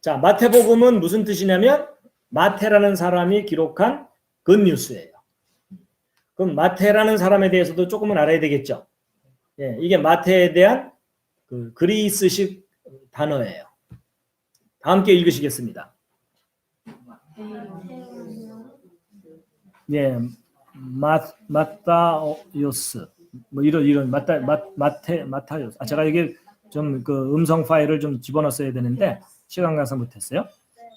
자, 마태복음은 무슨 뜻이냐면 마태라는 사람이 기록한 굿뉴스예요. 그럼 마태라는 사람에 대해서도 조금은 알아야 되겠죠. 예, 이게 마태에 대한 그 그리스식 단어예요. 다 함께 읽으시겠습니다. 예, 마타요스 뭐 이런 마타요스. 제가 여기 좀 그 음성 파일을 좀 집어넣었어야 되는데 시간 가서 못했어요.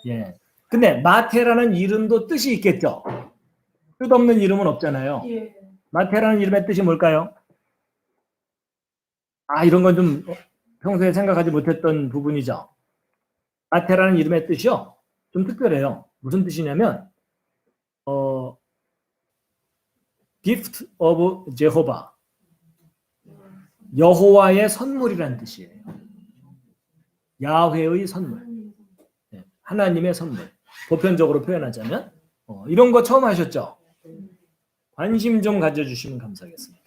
예. 근데 마태라는 이름도 뜻이 있겠죠. 뜻없는 이름은 없잖아요. 마태라는 이름의 뜻이 뭘까요? 이런 건 좀 평소에 생각하지 못했던 부분이죠. 마태라는 이름의 뜻이요. 좀 특별해요. 무슨 뜻이냐면 gift of Jehovah. 여호와의 선물이라는 뜻이에요. 야훼의 선물. 하나님의 선물. 보편적으로 표현하자면 이런 거 처음 하셨죠? 관심 좀 가져주시면 감사하겠습니다.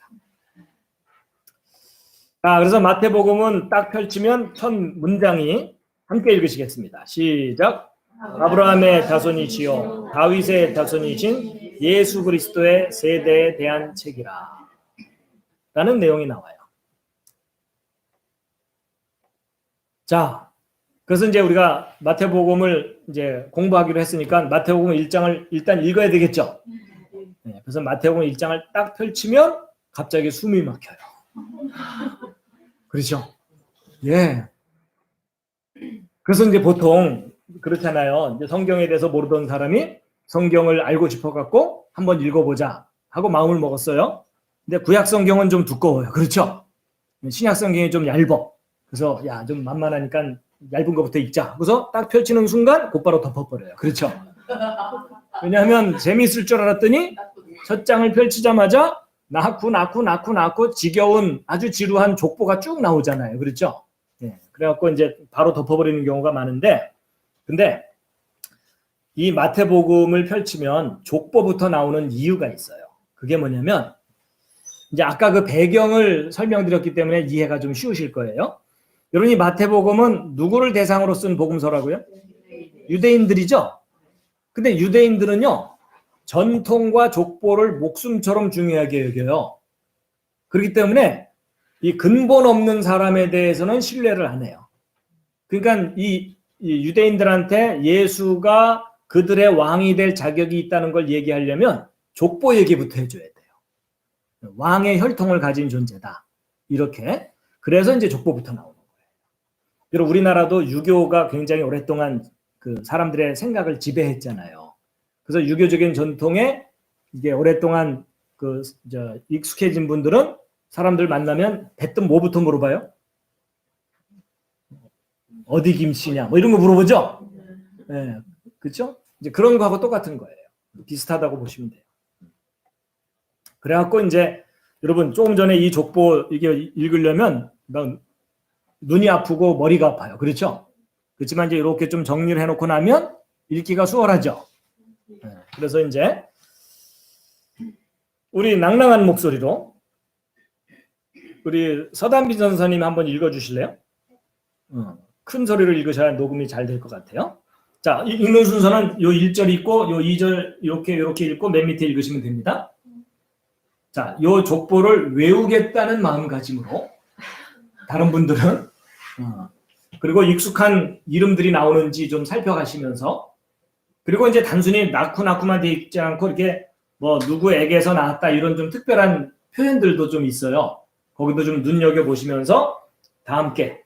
그래서 마태복음은 딱 펼치면 첫 문장이 함께 읽으시겠습니다. 시작. 아브라함의 자손이시요 다윗의 자손이신 예수 그리스도의 세대에 대한 책이라 라는 내용이 나와요. 자, 그래서 이제 우리가 마태복음을 이제 공부하기로 했으니까 마태복음 1장을 일단 읽어야 되겠죠. 네, 그래서 마태복음 1장을 딱 펼치면 갑자기 숨이 막혀요. 그렇죠? 예. 그래서 이제 보통 그렇잖아요. 이제 성경에 대해서 모르던 사람이 성경을 알고 싶어갖고 한번 읽어보자 하고 마음을 먹었어요. 근데 구약 성경은 좀 두꺼워요. 그렇죠? 신약 성경이 좀 얇어. 그래서 좀 만만하니까 얇은 것부터 읽자. 그래서 딱 펼치는 순간 곧바로 덮어버려요. 그렇죠? 왜냐하면 재미있을 줄 알았더니 첫 장을 펼치자마자 낳고 지겨운 아주 지루한 족보가 쭉 나오잖아요. 그렇죠? 예, 그래갖고 이제 바로 덮어버리는 경우가 많은데, 근데 이 마태복음을 펼치면 족보부터 나오는 이유가 있어요. 그게 뭐냐면 이제 아까 그 배경을 설명드렸기 때문에 이해가 좀 쉬우실 거예요. 여러분, 이 마태복음은 누구를 대상으로 쓴 복음서라고요? 유대인들이죠. 근데 유대인들은요, 전통과 족보를 목숨처럼 중요하게 여겨요. 그렇기 때문에 이 근본 없는 사람에 대해서는 신뢰를 안 해요. 그러니까 이 유대인들한테 예수가 그들의 왕이 될 자격이 있다는 걸 얘기하려면 족보 얘기부터 해줘야 돼요. 왕의 혈통을 가진 존재다. 이렇게. 그래서 이제 족보부터 나오는 거예요. 그리고 우리나라도 유교가 굉장히 오랫동안 그 사람들의 생각을 지배했잖아요. 그래서 유교적인 전통에 이게 오랫동안 익숙해진 분들은 사람들 만나면 대뜸 뭐부터 물어봐요? 어디 김씨냐? 뭐 이런 거 물어보죠? 네, 그렇죠? 이제 그런 거하고 똑같은 거예요. 비슷하다고 보시면 돼요. 그래갖고 이제 여러분 조금 전에 이 족보 이게 읽으려면 눈이 아프고 머리가 아파요. 그렇죠? 그렇지만 이제 이렇게 좀 정리를 해놓고 나면 읽기가 수월하죠. 네, 그래서 이제 우리 낭랑한 목소리로 우리 서단빈 전사님 한번 읽어주실래요? 큰 소리로 읽으셔야 녹음이 잘 될 것 같아요. 자, 읽는 순서는 요 1절 읽고 요 2절 이렇게 읽고 맨 밑에 읽으시면 됩니다. 자, 요 족보를 외우겠다는 마음가짐으로 다른 분들은 그리고 익숙한 이름들이 나오는지 좀 살펴가시면서, 그리고 이제 단순히 낳고만 돼 있지 않고 이렇게 뭐 누구에게서 나왔다 이런 좀 특별한 표현들도 좀 있어요. 거기도 좀 눈여겨보시면서 다 함께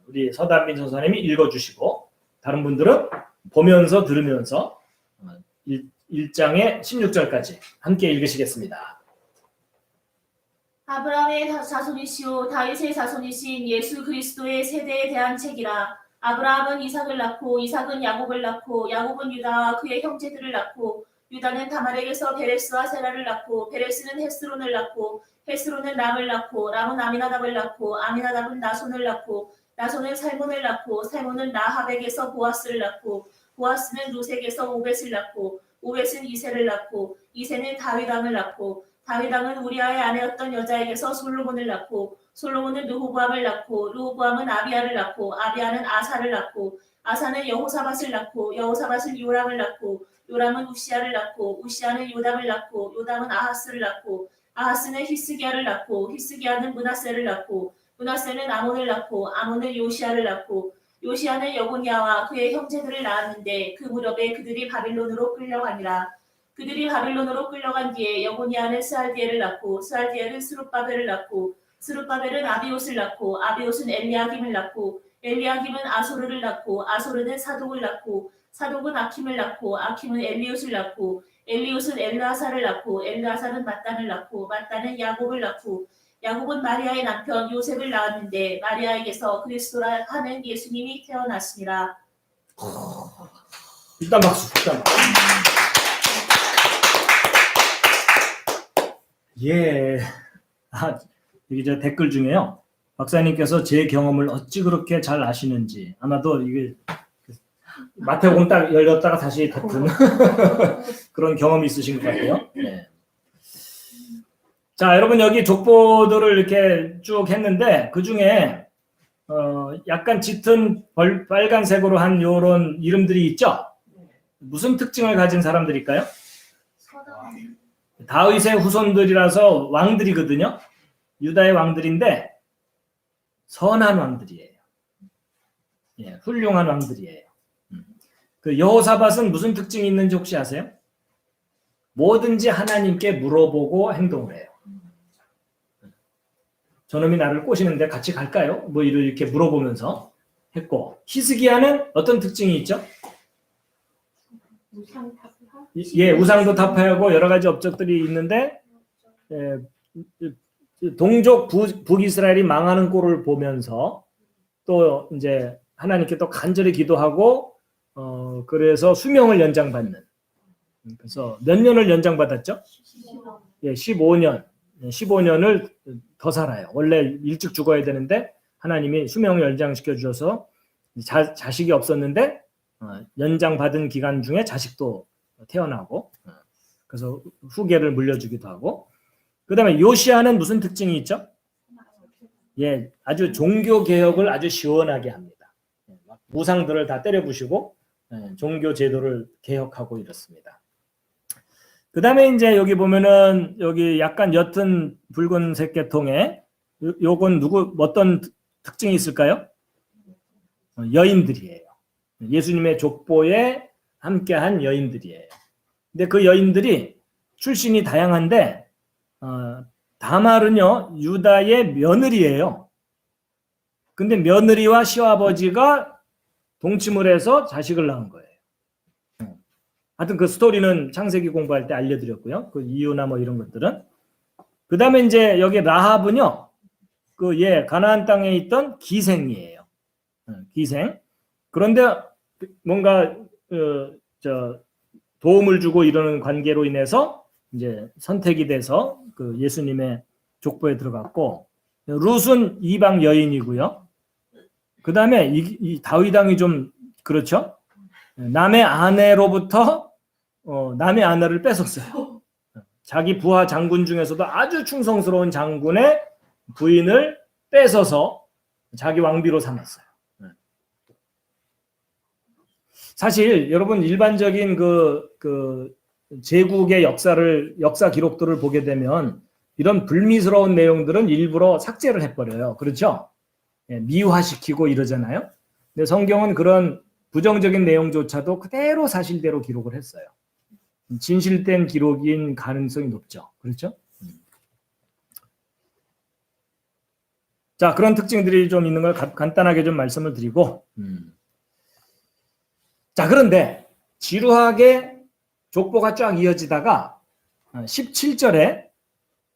우리 서단빈 선생님이 읽어주시고 다른 분들은 보면서 들으면서 1장의 16절까지 함께 읽으시겠습니다. 아브라함의 자손이시오 다윗의 자손이신 예수 그리스도의 세대에 대한 책이라. 아브라함은 이삭을 낳고 이삭은 야곱을 낳고 야곱은 유다와 그의 형제들을 낳고 유다는 다말에게서 베레스와 세라를 낳고 베레스는 헤스론을 낳고 헤스론은 람을 낳고 람은 아미나답을 낳고 아미나답은 나손을 낳고 나손은 살몬을 낳고 살몬은 나합에게서 보아스를 낳고 보아스는 루색에서 오벳을 낳고 오벳은 이새를 낳고 이새는 다윗왕을 낳고 다윗 왕은 우리아의 아내였던 여자에게서 솔로몬을 낳고 솔로몬은 르호보암을 낳고 르호보암은 아비야를 낳고 아비야는 아사를 낳고 아사는 여호사밧을 낳고 여호사밧은 요람을 낳고 요람은 우시야를 낳고 우시야는 요담을 낳고 요담은 아하스를 낳고 아하스는 히스기야를 낳고 히스기야는 므낫세를 낳고 므낫세는 아몬을 낳고 아몬은 요시야를 낳고 요시야는 여고니아와 그의 형제들을 낳았는데 그 무렵에 그들이 바빌론으로 끌려가니라. 그들이 바빌론으로 끌려간 뒤에 여고니아는 스알디엘을 낳고 스알디엘은 스룹바벨을 낳고 스룹바벨은 아비옷을 낳고 아비옷은 엘리야김을 낳고 엘리야김은 아소르를 낳고 아소르는 사독을 낳고 사독은 아킴을 낳고 아킴은 엘리웃을 낳고 엘리웃은 엘르아사를 낳고 엘르아사는 mat단을 낳고 mat단은 야곱을 낳고 야곱은 마리아의 남편 요셉을 낳았는데 마리아에게서 그리스도라 하는 예수님이 태어났으니라. 일단 박수. 일단 박수. 예. 여기 저 댓글 중에요. 박사님께서 제 경험을 어찌 그렇게 잘 아시는지. 아마도 이게 마태복음 딱 열렸다가 다시 닫은 그런 경험이 있으신 것 같아요. 네. 자, 여러분 여기 족보들을 이렇게 쭉 했는데 그 중에 약간 짙은 빨간색으로 한 요런 이름들이 있죠? 무슨 특징을 가진 사람들일까요? 다윗의 후손들이라서 왕들이거든요. 유다의 왕들인데 선한 왕들이에요. 예, 훌륭한 왕들이에요. 그 여호사밧은 무슨 특징이 있는지 혹시 아세요? 뭐든지 하나님께 물어보고 행동을 해요. 저놈이 나를 꼬시는데 같이 갈까요? 뭐 이렇게 물어보면서 했고, 히스기야는 어떤 특징이 있죠? 예, 우상도 타파하고 여러 가지 업적들이 있는데 동족 북이스라엘이 망하는 꼴을 보면서 또 이제 하나님께 또 간절히 기도하고 그래서 수명을 연장받는. 그래서 몇 년을 연장받았죠? 예, 15년. 15년을 더 살아요. 원래 일찍 죽어야 되는데 하나님이 수명을 연장시켜 주셔서 자식이 없었는데 연장받은 기간 중에 자식도 태어나고 그래서 후계를 물려주기도 하고 그 다음에 요시야는 무슨 특징이 있죠? 예, 아주 종교 개혁을 아주 시원하게 합니다. 우상들을 다 때려부시고 종교 제도를 개혁하고 이렇습니다. 그 다음에 이제 여기 보면은 여기 약간 옅은 붉은색 계통에 요건 어떤 특징이 있을까요? 여인들이에요. 예수님의 족보에 함께한 여인들이에요. 근데 그 여인들이 출신이 다양한데 다말은요 유다의 며느리예요. 근데 며느리와 시아버지가 동침을 해서 자식을 낳은 거예요. 하여튼 그 스토리는 창세기 공부할 때 알려드렸고요. 그 이유나 뭐 이런 것들은. 그 다음에 이제 여기 라합은요, 가나안 땅에 있던 기생이에요. 기생. 그런데 뭔가 도움을 주고 이러는 관계로 인해서 이제 선택이 돼서 그 예수님의 족보에 들어갔고, 룻은 이방 여인이고요. 그 다음에 이 다윗 왕이 좀 그렇죠. 남의 아내로부터 남의 아내를 뺏었어요. 자기 부하 장군 중에서도 아주 충성스러운 장군의 부인을 뺏어서 자기 왕비로 삼았어요. 사실 여러분 일반적인 그 제국의 역사 기록들을 보게 되면 이런 불미스러운 내용들은 일부러 삭제를 해버려요. 그렇죠? 미화시키고 이러잖아요. 근데 성경은 그런 부정적인 내용조차도 그대로 사실대로 기록을 했어요. 진실된 기록인 가능성이 높죠. 그렇죠? 자, 그런 특징들이 좀 있는 걸 간단하게 좀 말씀을 드리고 자, 그런데 지루하게 족보가 쫙 이어지다가 17절에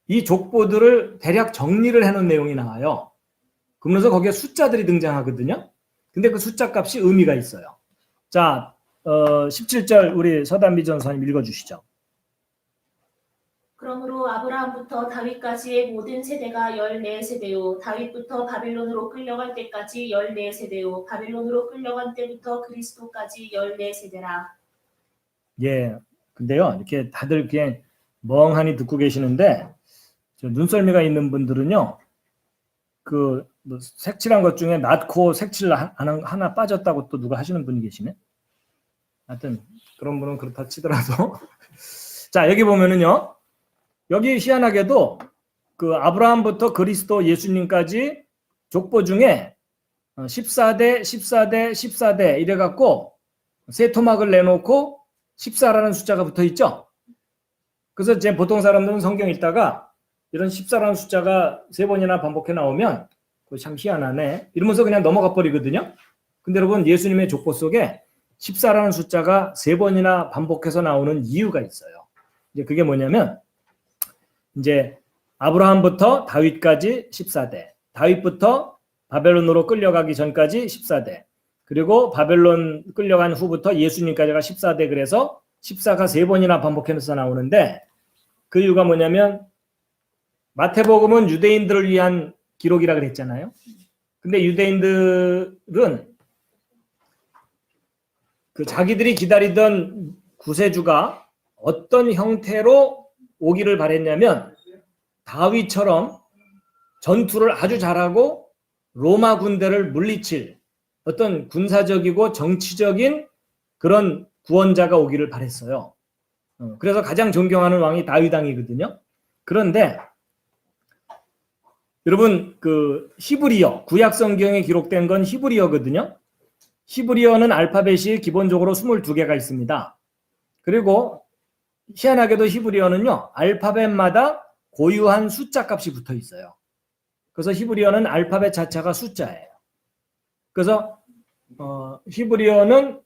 이 족보들을 대략 정리를 해놓은 내용이 나와요. 그러면서 거기에 숫자들이 등장하거든요. 근데 그 숫자 값이 의미가 있어요. 자, 17절 우리 서단비 전사님 읽어주시죠. 그러므로 아브라함부터 다윗까지의 모든 세대가 14세대요. 다윗부터 바빌론으로 끌려갈 때까지 14세대요. 바빌론으로 끌려간 때부터 그리스도까지 14세대라. 예, 근데요, 이렇게 다들 그냥 멍하니 듣고 계시는데 저 눈썰미가 있는 분들은요. 뭐 색칠한 것 중에 낳고 색칠 하나 빠졌다고 또 누가 하시는 분이 계시네. 하여튼 그런 분은 그렇다 치더라도 자, 여기 보면은요. 여기 희한하게도 그 아브라함부터 그리스도 예수님까지 족보 중에 14대, 14대, 14대 이래 갖고 세 토막을 내놓고 14라는 숫자가 붙어 있죠. 그래서 이제 보통 사람들은 성경 읽다가 이런 14라는 숫자가 세 번이나 반복해 나오면 그거 참 희한하네 이러면서 그냥 넘어가 버리거든요. 근데 여러분 예수님의 족보 속에 14라는 숫자가 세 번이나 반복해서 나오는 이유가 있어요. 이제 그게 뭐냐면 이제 아브라함부터 다윗까지 14대, 다윗부터 바벨론으로 끌려가기 전까지 14대, 그리고 바벨론 끌려간 후부터 예수님까지가 14대, 그래서 14가 세 번이나 반복해서 나오는데 그 이유가 뭐냐면 마태복음은 유대인들을 위한 기록이라 그랬잖아요. 근데 유대인들은 그 자기들이 기다리던 구세주가 어떤 형태로 오기를 바랬냐면 다윗처럼 전투를 아주 잘하고 로마 군대를 물리칠 어떤 군사적이고 정치적인 그런 구원자가 오기를 바랬어요. 그래서 가장 존경하는 왕이 다윗 왕이거든요. 그런데 여러분 그 히브리어, 구약 성경에 기록된 건 히브리어거든요. 히브리어는 알파벳이 기본적으로 22개가 있습니다. 그리고 희한하게도 히브리어는요. 알파벳마다 고유한 숫자 값이 붙어 있어요. 그래서 히브리어는 알파벳 자체가 숫자예요. 그래서 히브리어는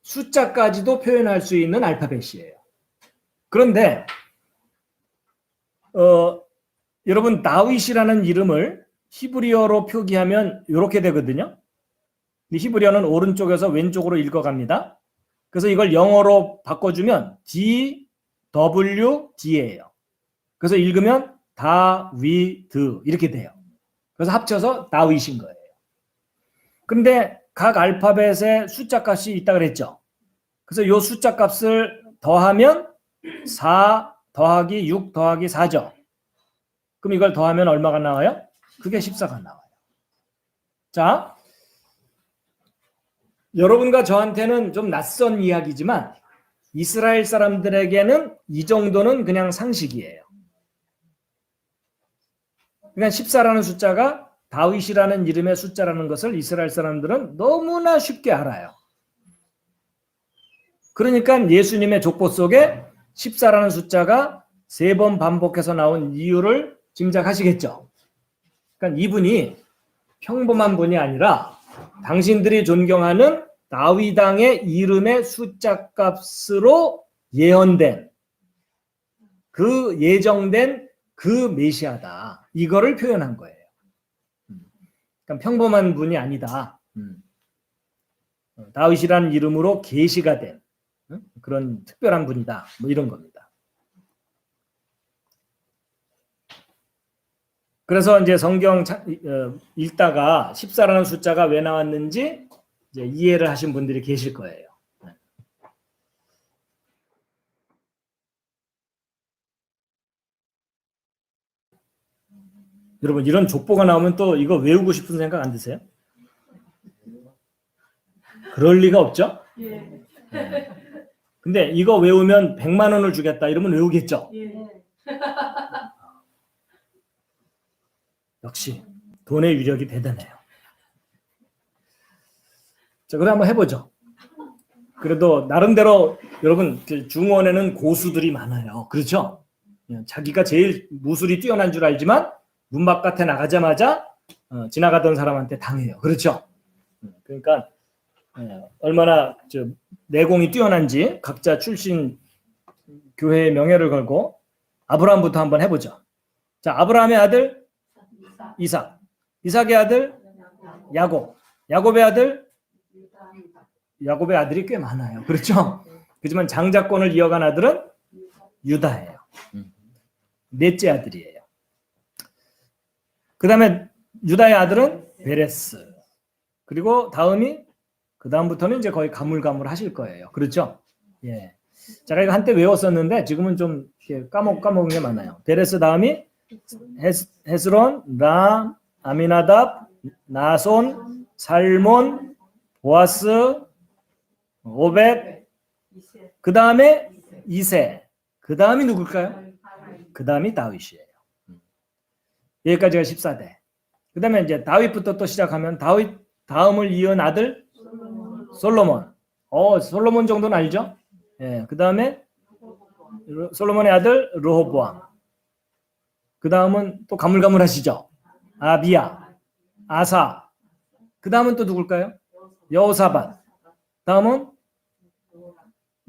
숫자까지도 표현할 수 있는 알파벳이에요. 그런데 여러분 다윗이라는 이름을 히브리어로 표기하면 이렇게 되거든요. 히브리어는 오른쪽에서 왼쪽으로 읽어갑니다. 그래서 이걸 영어로 바꿔주면 DWD예요. 그래서 읽으면 다위드 이렇게 돼요. 그래서 합쳐서 다윗인 거예요. 근데 각 알파벳에 숫자 값이 있다 그랬죠. 그래서 이 숫자 값을 더하면 4 더하기 6 더하기 4죠. 그럼 이걸 더하면 얼마가 나와요? 그게 14가 나와요. 자, 여러분과 저한테는 좀 낯선 이야기지만 이스라엘 사람들에게는 이 정도는 그냥 상식이에요. 그러니까 14라는 숫자가 다윗이라는 이름의 숫자라는 것을 이스라엘 사람들은 너무나 쉽게 알아요. 그러니까 예수님의 족보 속에 14라는 숫자가 3번 반복해서 나온 이유를 짐작하시겠죠. 그러니까 이분이 평범한 분이 아니라 당신들이 존경하는 다윗 왕의 이름의 숫자 값으로 예언된 그 예정된 그 메시아다. 이거를 표현한 거예요. 그러니까 평범한 분이 아니다. 다윗이라는 이름으로 계시가 된 그런 특별한 분이다. 뭐 이런 겁니다. 그래서 이제 성경 읽다가 14라는 숫자가 왜 나왔는지 이제 이해를 하신 분들이 계실 거예요. 여러분 이런 족보가 나오면 또 이거 외우고 싶은 생각 안 드세요? 그럴 리가 없죠? 예. 근데 이거 외우면 100만 원을 주겠다 이러면 외우겠죠? 예. 역시 돈의 위력이 대단해요. 자, 그럼 한번 해보죠. 그래도 나름대로 여러분 중원에는 고수들이 많아요. 그렇죠? 자기가 제일 무술이 뛰어난 줄 알지만 문 바깥에 나가자마자 지나가던 사람한테 당해요. 그렇죠? 그러니까 얼마나 내공이 뛰어난지 각자 출신 교회의 명예를 걸고 아브라함부터 한번 해보죠. 자, 아브라함의 아들 이삭, 이삭의 아들 야곱, 야곱의 아들 야곱의 아들이 꽤 많아요. 그렇죠? 그렇지만 장자권을 이어간 아들은 유다예요. 넷째 아들이에요. 그 다음에 유다의 아들은 베레스. 그리고 그 다음부터는 이제 거의 가물가물 하실 거예요. 그렇죠? 예. 제가 이거 한때 외웠었는데 지금은 좀 이렇게 까먹은 게 많아요. 베레스 다음이 헤스론, 람, 아미나답, 나손, 살몬, 보아스, 오벳, 그 다음에 이세, 그 다음이 누굴까요? 그 다음이 다윗이에요. 여기까지가 14대. 그 다음에 이제 다윗부터 또 시작하면 다윗 다음을 이은 아들 솔로몬. 솔로몬 정도는 알죠? 예, 그 다음에 솔로몬의 아들 르호보암. 그 다음은 또 가물가물하시죠? 아비야, 아사. 그 다음은 또 누굴까요? 여호사밧. 다음은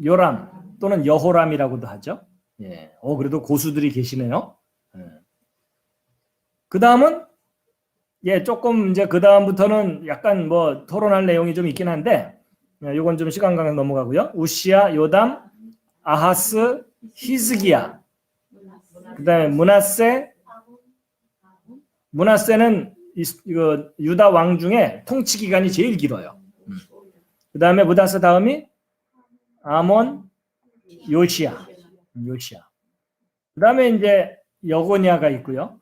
요람 또는 여호람이라고도 하죠. 예, 그래도 고수들이 계시네요. 예. 그 다음은 조금 이제 그 다음부터는 약간 뭐 토론할 내용이 좀 있긴 한데, 요건 좀 시간 관계 넘어가고요. 우시야, 요담, 아하스, 히스기야. 그 다음에 문하세는 이거 유다 왕 중에 통치 기간이 제일 길어요. 그 다음에 문하세 다음이 아몬, 요시야. 그 다음에 이제 여고냐가 있고요.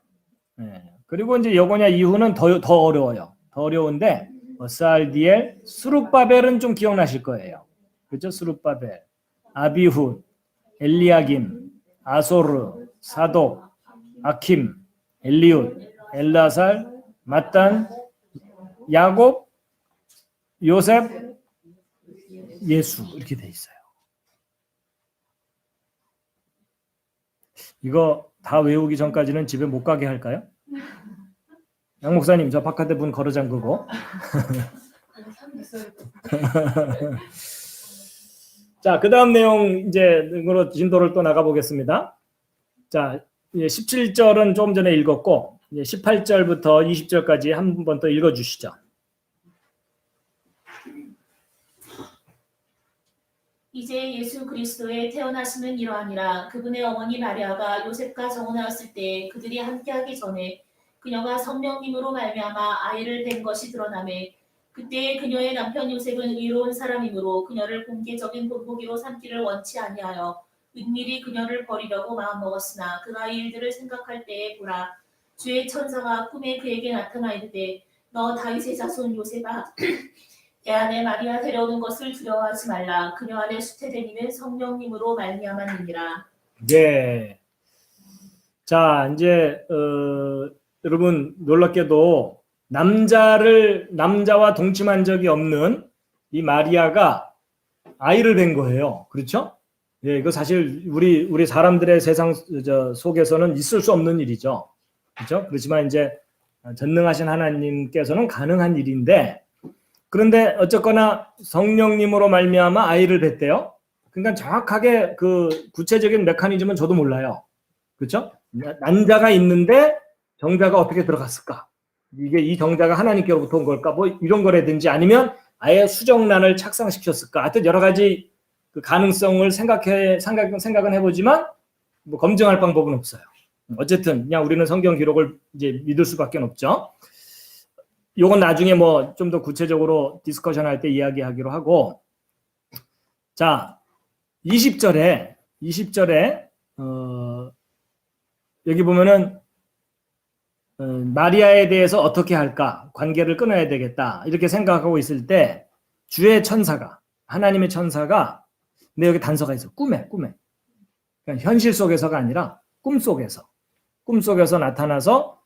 그리고 이제 여고냐 이후는 더 어려워요. 더 어려운데 살디엘, 수룹바벨은 좀 기억나실 거예요. 그렇죠? 수룹바벨, 아비훗, 엘리야김, 아소르, 사독, 아킴, 엘리웃, 엘라살, mattan, 야곱, 요셉, 예수 이렇게 돼 있어요. 이거 다 외우기 전까지는 집에 못 가게 할까요? 양 목사님, 저 바깥에 문 걸어 잠그고. 자, 그 다음 내용 이제 으로 진도를 또 나가 보겠습니다. 자, 17절은 조금 전에 읽었고, 18절부터 20절까지 한 번 더 읽어 주시죠. 이제 예수 그리스도의 태어나심은 이러하니라. 그분의 어머니 마리아가 요셉과 정혼하였을 때 그들이 함께하기 전에 그녀가 성령님으로 말미암아 아이를 뵌 것이 드러나매 그때 그녀의 남편 요셉은 의로운 사람이므로 그녀를 공개적인 본보기로 삼기를 원치 아니하여 은밀히 그녀를 버리려고 마음먹었으나 그가 이 일들을 생각할 때에 보라 주의 천사가 꿈에 그에게 나타나 이르되 너 다윗의 자손 요셉아 내 아내 마리아 데려오는 것을 두려워하지 말라. 그녀 안에 수태된 이는 성령님으로 말미암았느니라. 네. 자, 이제 여러분 놀랍게도 남자와 동침한 적이 없는 이 마리아가 아이를 뵌 거예요. 그렇죠? 예, 이거 사실 우리 사람들의 세상 속에서는 있을 수 없는 일이죠. 그렇죠? 그렇지만 이제 전능하신 하나님께서는 가능한 일인데, 그런데 어쨌거나 성령님으로 말미암아 아이를 뵀대요. 그러니까 정확하게 그 구체적인 메커니즘은 저도 몰라요. 그렇죠? 난자가 있는데 정자가 어떻게 들어갔을까? 이게 이 정자가 하나님께로부터 온 걸까? 뭐 이런 거라든지 아니면 아예 수정란을 착상시켰을까? 하여튼 여러 가지 그 가능성을 생각은 해보지만 뭐 검증할 방법은 없어요. 어쨌든 그냥 우리는 성경 기록을 이제 믿을 수밖에 없죠. 요건 나중에 뭐 좀 더 구체적으로 디스커션 할 때 이야기하기로 하고, 자 20절에 여기 보면은 마리아에 대해서 어떻게 할까, 관계를 끊어야 되겠다 이렇게 생각하고 있을 때 주의 천사가, 하나님의 천사가, 근데 여기 단서가 있어. 꿈에 그러니까 현실 속에서가 아니라 꿈속에서 나타나서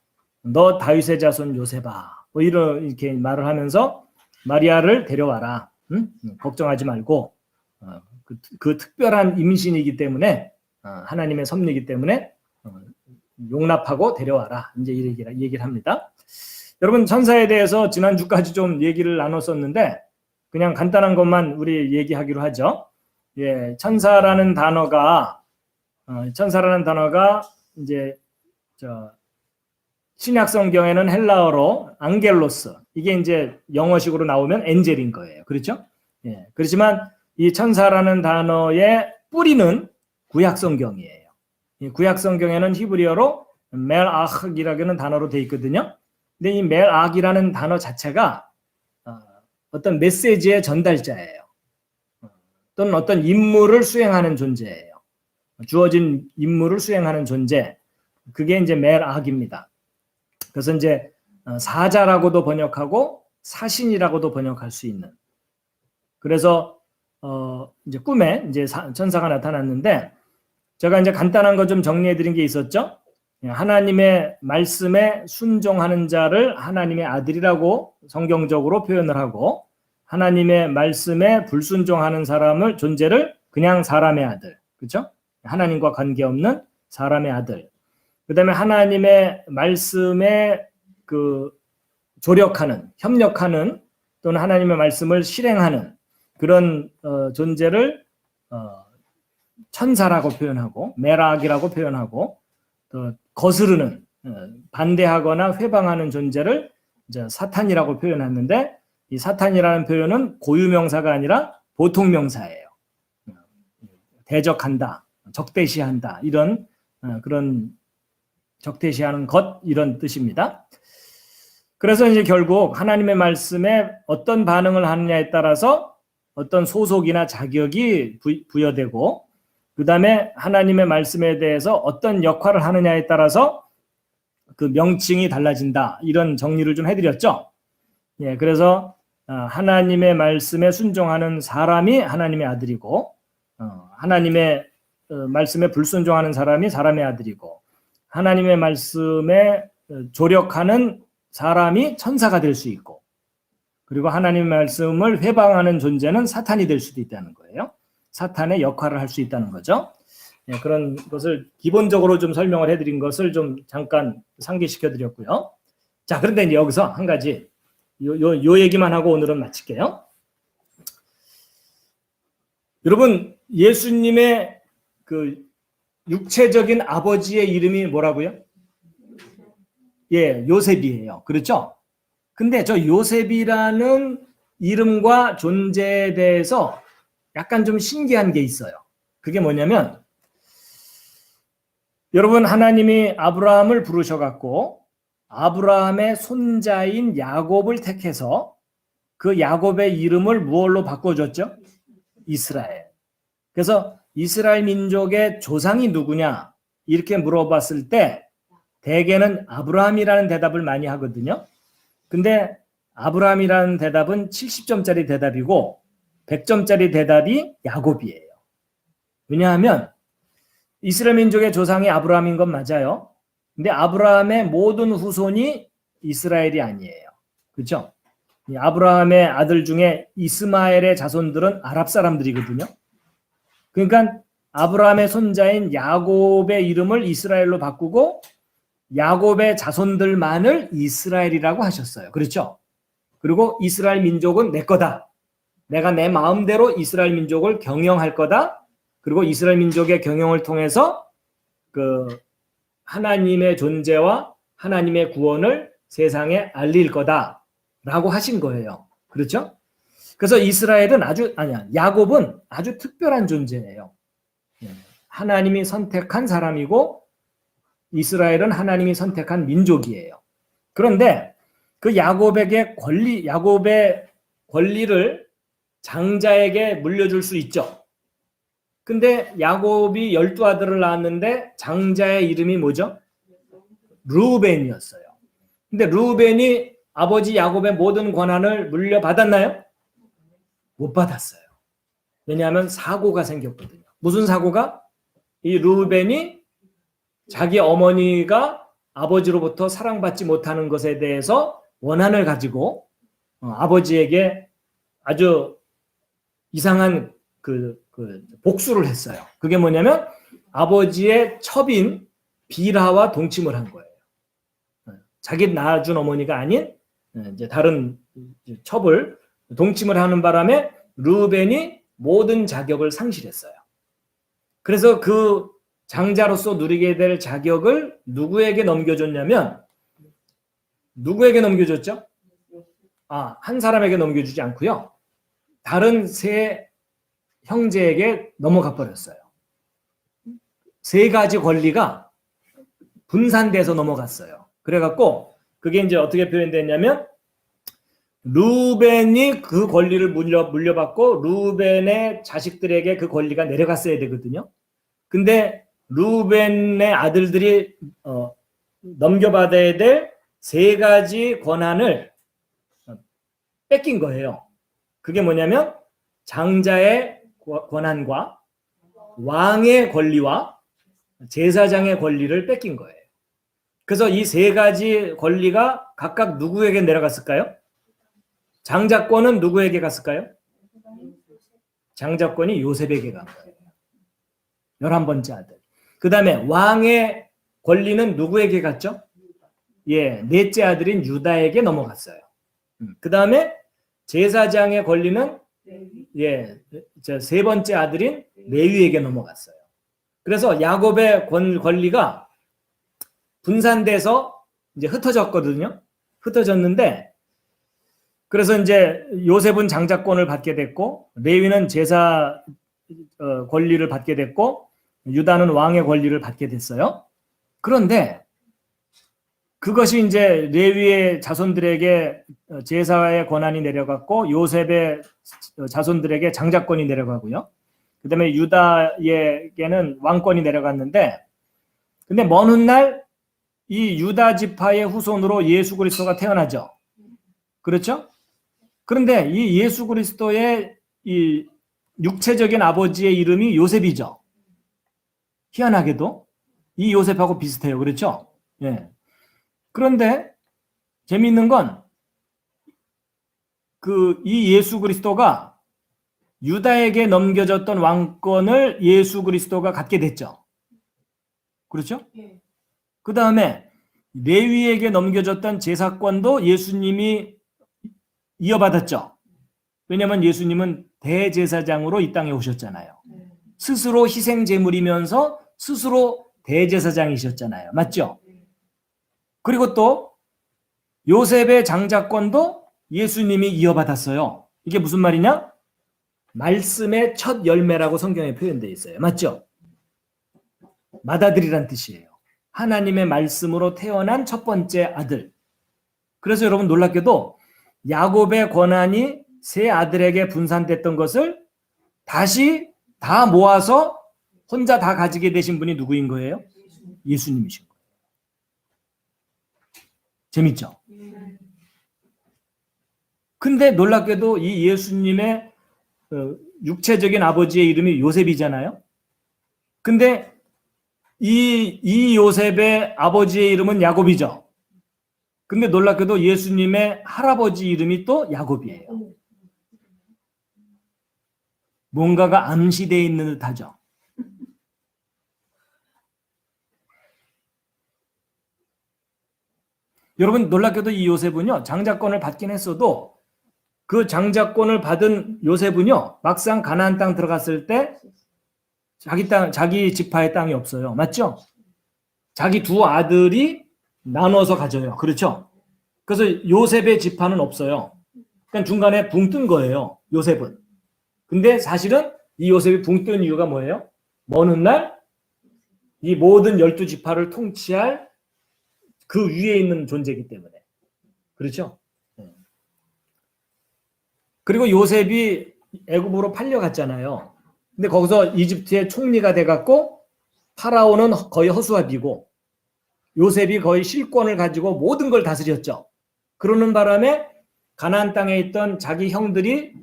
너 다윗의 자손 요셉아 뭐 이렇게 말을 하면서 마리아를 데려와라. 응? 걱정하지 말고 그 특별한 임신이기 때문에 하나님의 섭리이기 때문에 용납하고 데려와라. 이제 이 얘기를 합니다. 여러분 천사에 대해서 지난주까지 좀 얘기를 나눴었는데 그냥 간단한 것만 우리 얘기하기로 하죠. 예, 천사라는 단어가 이제 신약 성경에는 헬라어로 앙겔로스, 이게 이제 영어식으로 나오면 엔젤인 거예요. 그렇죠? 예. 그렇지만 이 천사라는 단어의 뿌리는 구약 성경이에요. 구약 성경에는 히브리어로 멜아흐이라는 단어로 되어 있거든요. 근데 이 멜아흐이라는 단어 자체가 어떤 메시지의 전달자예요. 또는 어떤 임무를 수행하는 존재예요. 주어진 임무를 수행하는 존재. 그게 이제 멜악입니다. 그래서 이제 사자라고도 번역하고 사신이라고도 번역할 수 있는. 그래서 이제 꿈에 이제 천사가 나타났는데 제가 이제 간단한 거 좀 정리해 드린 게 있었죠. 하나님의 말씀에 순종하는 자를 하나님의 아들이라고 성경적으로 표현을 하고 하나님의 말씀에 불순종하는 사람을 존재를 그냥 사람의 아들. 그렇죠? 하나님과 관계없는 사람의 아들. 그다음에 하나님의 말씀에 그 조력하는, 협력하는 또는 하나님의 말씀을 실행하는 그런 존재를 천사라고 표현하고 메락이라고 표현하고 또 거스르는 반대하거나 회방하는 존재를 이제 사탄이라고 표현했는데 이 사탄이라는 표현은 고유명사가 아니라 보통명사예요. 대적한다, 적대시한다 이런 그런 적대시하는 것 이런 뜻입니다. 그래서 이제 결국 하나님의 말씀에 어떤 반응을 하느냐에 따라서 어떤 소속이나 자격이 부여되고 그 다음에 하나님의 말씀에 대해서 어떤 역할을 하느냐에 따라서 그 명칭이 달라진다. 이런 정리를 좀 해드렸죠. 예, 그래서 하나님의 말씀에 순종하는 사람이 하나님의 아들이고 하나님의 말씀에 불순종하는 사람이 사람의 아들이고 하나님의 말씀에 조력하는 사람이 천사가 될 수 있고 그리고 하나님의 말씀을 회방하는 존재는 사탄이 될 수도 있다는 거예요. 사탄의 역할을 할 수 있다는 거죠. 예, 그런 것을 기본적으로 좀 설명을 해드린 것을 좀 잠깐 상기시켜 드렸고요. 자, 그런데 이제 여기서 한 가지 요 얘기만 하고 오늘은 마칠게요. 여러분, 예수님의 그 육체적인 아버지의 이름이 뭐라고요? 예, 요셉이에요. 그렇죠? 근데 저 요셉이라는 이름과 존재에 대해서 약간 좀 신기한 게 있어요. 그게 뭐냐면 여러분 하나님이 아브라함을 부르셔갖고 아브라함의 손자인 야곱을 택해서 그 야곱의 이름을 무엇로 바꿔줬죠? 이스라엘. 그래서 이스라엘 민족의 조상이 누구냐 이렇게 물어봤을 때 대개는 아브라함이라는 대답을 많이 하거든요. 근데 아브라함이라는 대답은 70점짜리 대답이고 100점짜리 대답이 야곱이에요. 왜냐하면 이스라엘 민족의 조상이 아브라함인 건 맞아요. 근데 아브라함의 모든 후손이 이스라엘이 아니에요. 그렇죠? 아브라함의 아들 중에 이스마엘의 자손들은 아랍 사람들이거든요. 그러니까 아브라함의 손자인 야곱의 이름을 이스라엘로 바꾸고 야곱의 자손들만을 이스라엘이라고 하셨어요. 그렇죠? 그리고 이스라엘 민족은 내 거다. 내가 내 마음대로 이스라엘 민족을 경영할 거다. 그리고 이스라엘 민족의 경영을 통해서 그 하나님의 존재와 하나님의 구원을 세상에 알릴 거다라고 하신 거예요. 그렇죠? 그래서 이스라엘은 야곱은 아주 특별한 존재예요. 하나님이 선택한 사람이고 이스라엘은 하나님이 선택한 민족이에요. 그런데 그 야곱의 권리를 장자에게 물려줄 수 있죠. 근데 야곱이 12아들을 낳았는데 장자의 이름이 뭐죠? 르우벤이었어요. 근데 르우벤이 아버지 야곱의 모든 권한을 물려받았나요? 못 받았어요. 왜냐하면 사고가 생겼거든요. 무슨 사고가? 이 르우벤이 자기 어머니가 아버지로부터 사랑받지 못하는 것에 대해서 원한을 가지고 아버지에게 아주 이상한 그 복수를 했어요. 그게 뭐냐면 아버지의 첩인 비라와 동침을 한 거예요. 자기 낳아준 어머니가 아닌 이제 다른 첩을 동침을 하는 바람에 르우벤이 모든 자격을 상실했어요. 그래서 그 장자로서 누리게 될 자격을 누구에게 넘겨줬냐면 누구에게 넘겨줬죠? 한 사람에게 넘겨주지 않고요. 다른 세 형제에게 넘어가 버렸어요. 세 가지 권리가 분산돼서 넘어갔어요. 그래갖고 그게 이제 어떻게 표현됐냐면 루벤이 그 권리를 물려받고 루벤의 자식들에게 그 권리가 내려갔어야 되거든요. 근데 루벤의 아들들이 넘겨받아야 될 세 가지 권한을 뺏긴 거예요. 그게 뭐냐면 장자의 권한과 왕의 권리와 제사장의 권리를 뺏긴 거예요. 그래서 이 세 가지 권리가 각각 누구에게 내려갔을까요? 장자권은 누구에게 갔을까요? 장자권이 요셉에게 간 거예요. 11번째 아들. 그 다음에 왕의 권리는 누구에게 갔죠? 예, 넷째 아들인 유다에게 넘어갔어요. 그 다음에 제사장의 권리는 예, 세 번째 아들인 레위에게 넘어갔어요. 그래서 야곱의 권리가 분산돼서 이제 흩어졌거든요. 흩어졌는데 그래서 이제 요셉은 장자권을 받게 됐고 레위는 제사 권리를 받게 됐고 유다는 왕의 권리를 받게 됐어요. 그런데 그것이 이제 레위의 자손들에게 제사의 권한이 내려갔고 요셉의 자손들에게 장자권이 내려가고요. 그다음에 유다에게는 왕권이 내려갔는데 근데 먼 훗날 이 유다 지파의 후손으로 예수 그리스도가 태어나죠. 그렇죠? 그런데 이 예수 그리스도의 이 육체적인 아버지의 이름이 요셉이죠. 희한하게도 이 요셉하고 비슷해요. 그렇죠? 예. 그런데 재미있는 건 이 예수 그리스도가 유다에게 넘겨졌던 왕권을 예수 그리스도가 갖게 됐죠. 그렇죠? 그 다음에 레위에게 넘겨졌던 제사권도 예수님이 이어받았죠. 왜냐하면 예수님은 대제사장으로 이 땅에 오셨잖아요. 스스로 희생제물이면서 스스로 대제사장이셨잖아요. 맞죠? 그리고 또 요셉의 장자권도 예수님이 이어받았어요. 이게 무슨 말이냐? 말씀의 첫 열매라고 성경에 표현되어 있어요. 맞죠? 맏아들이란 뜻이에요. 하나님의 말씀으로 태어난 첫 번째 아들. 그래서 여러분 놀랍게도 야곱의 권한이 세 아들에게 분산됐던 것을 다시 다 모아서 혼자 다 가지게 되신 분이 누구인 거예요? 예수님이신 거예요. 재밌죠? 근데 놀랍게도 이 예수님의 육체적인 아버지의 이름이 요셉이잖아요. 근데 이 요셉의 아버지의 이름은 야곱이죠. 근데 놀랍게도 예수님의 할아버지 이름이 또 야곱이에요. 뭔가가 암시되어 있는 듯 하죠. 여러분 놀랍게도 이 요셉은요. 장자권을 받긴 했어도 그 장자권을 받은 요셉은요. 막상 가나안 땅 들어갔을 때 자기 지파의 땅이 없어요. 맞죠? 자기 두 아들이 나눠서 가져요. 그렇죠? 그래서 요셉의 지파는 없어요. 그러니까 중간에 붕 뜬 거예요. 요셉은. 근데 사실은 이 요셉이 붕 뜬 이유가 뭐예요? 먼 훗날 이 모든 12지파를 통치할 그 위에 있는 존재이기 때문에. 그렇죠? 그리고 요셉이 애굽으로 팔려갔잖아요. 근데 거기서 이집트의 총리가 돼갖고 파라오는 거의 허수아비고 요셉이 거의 실권을 가지고 모든 걸 다스렸죠. 그러는 바람에 가나안 땅에 있던 자기 형들이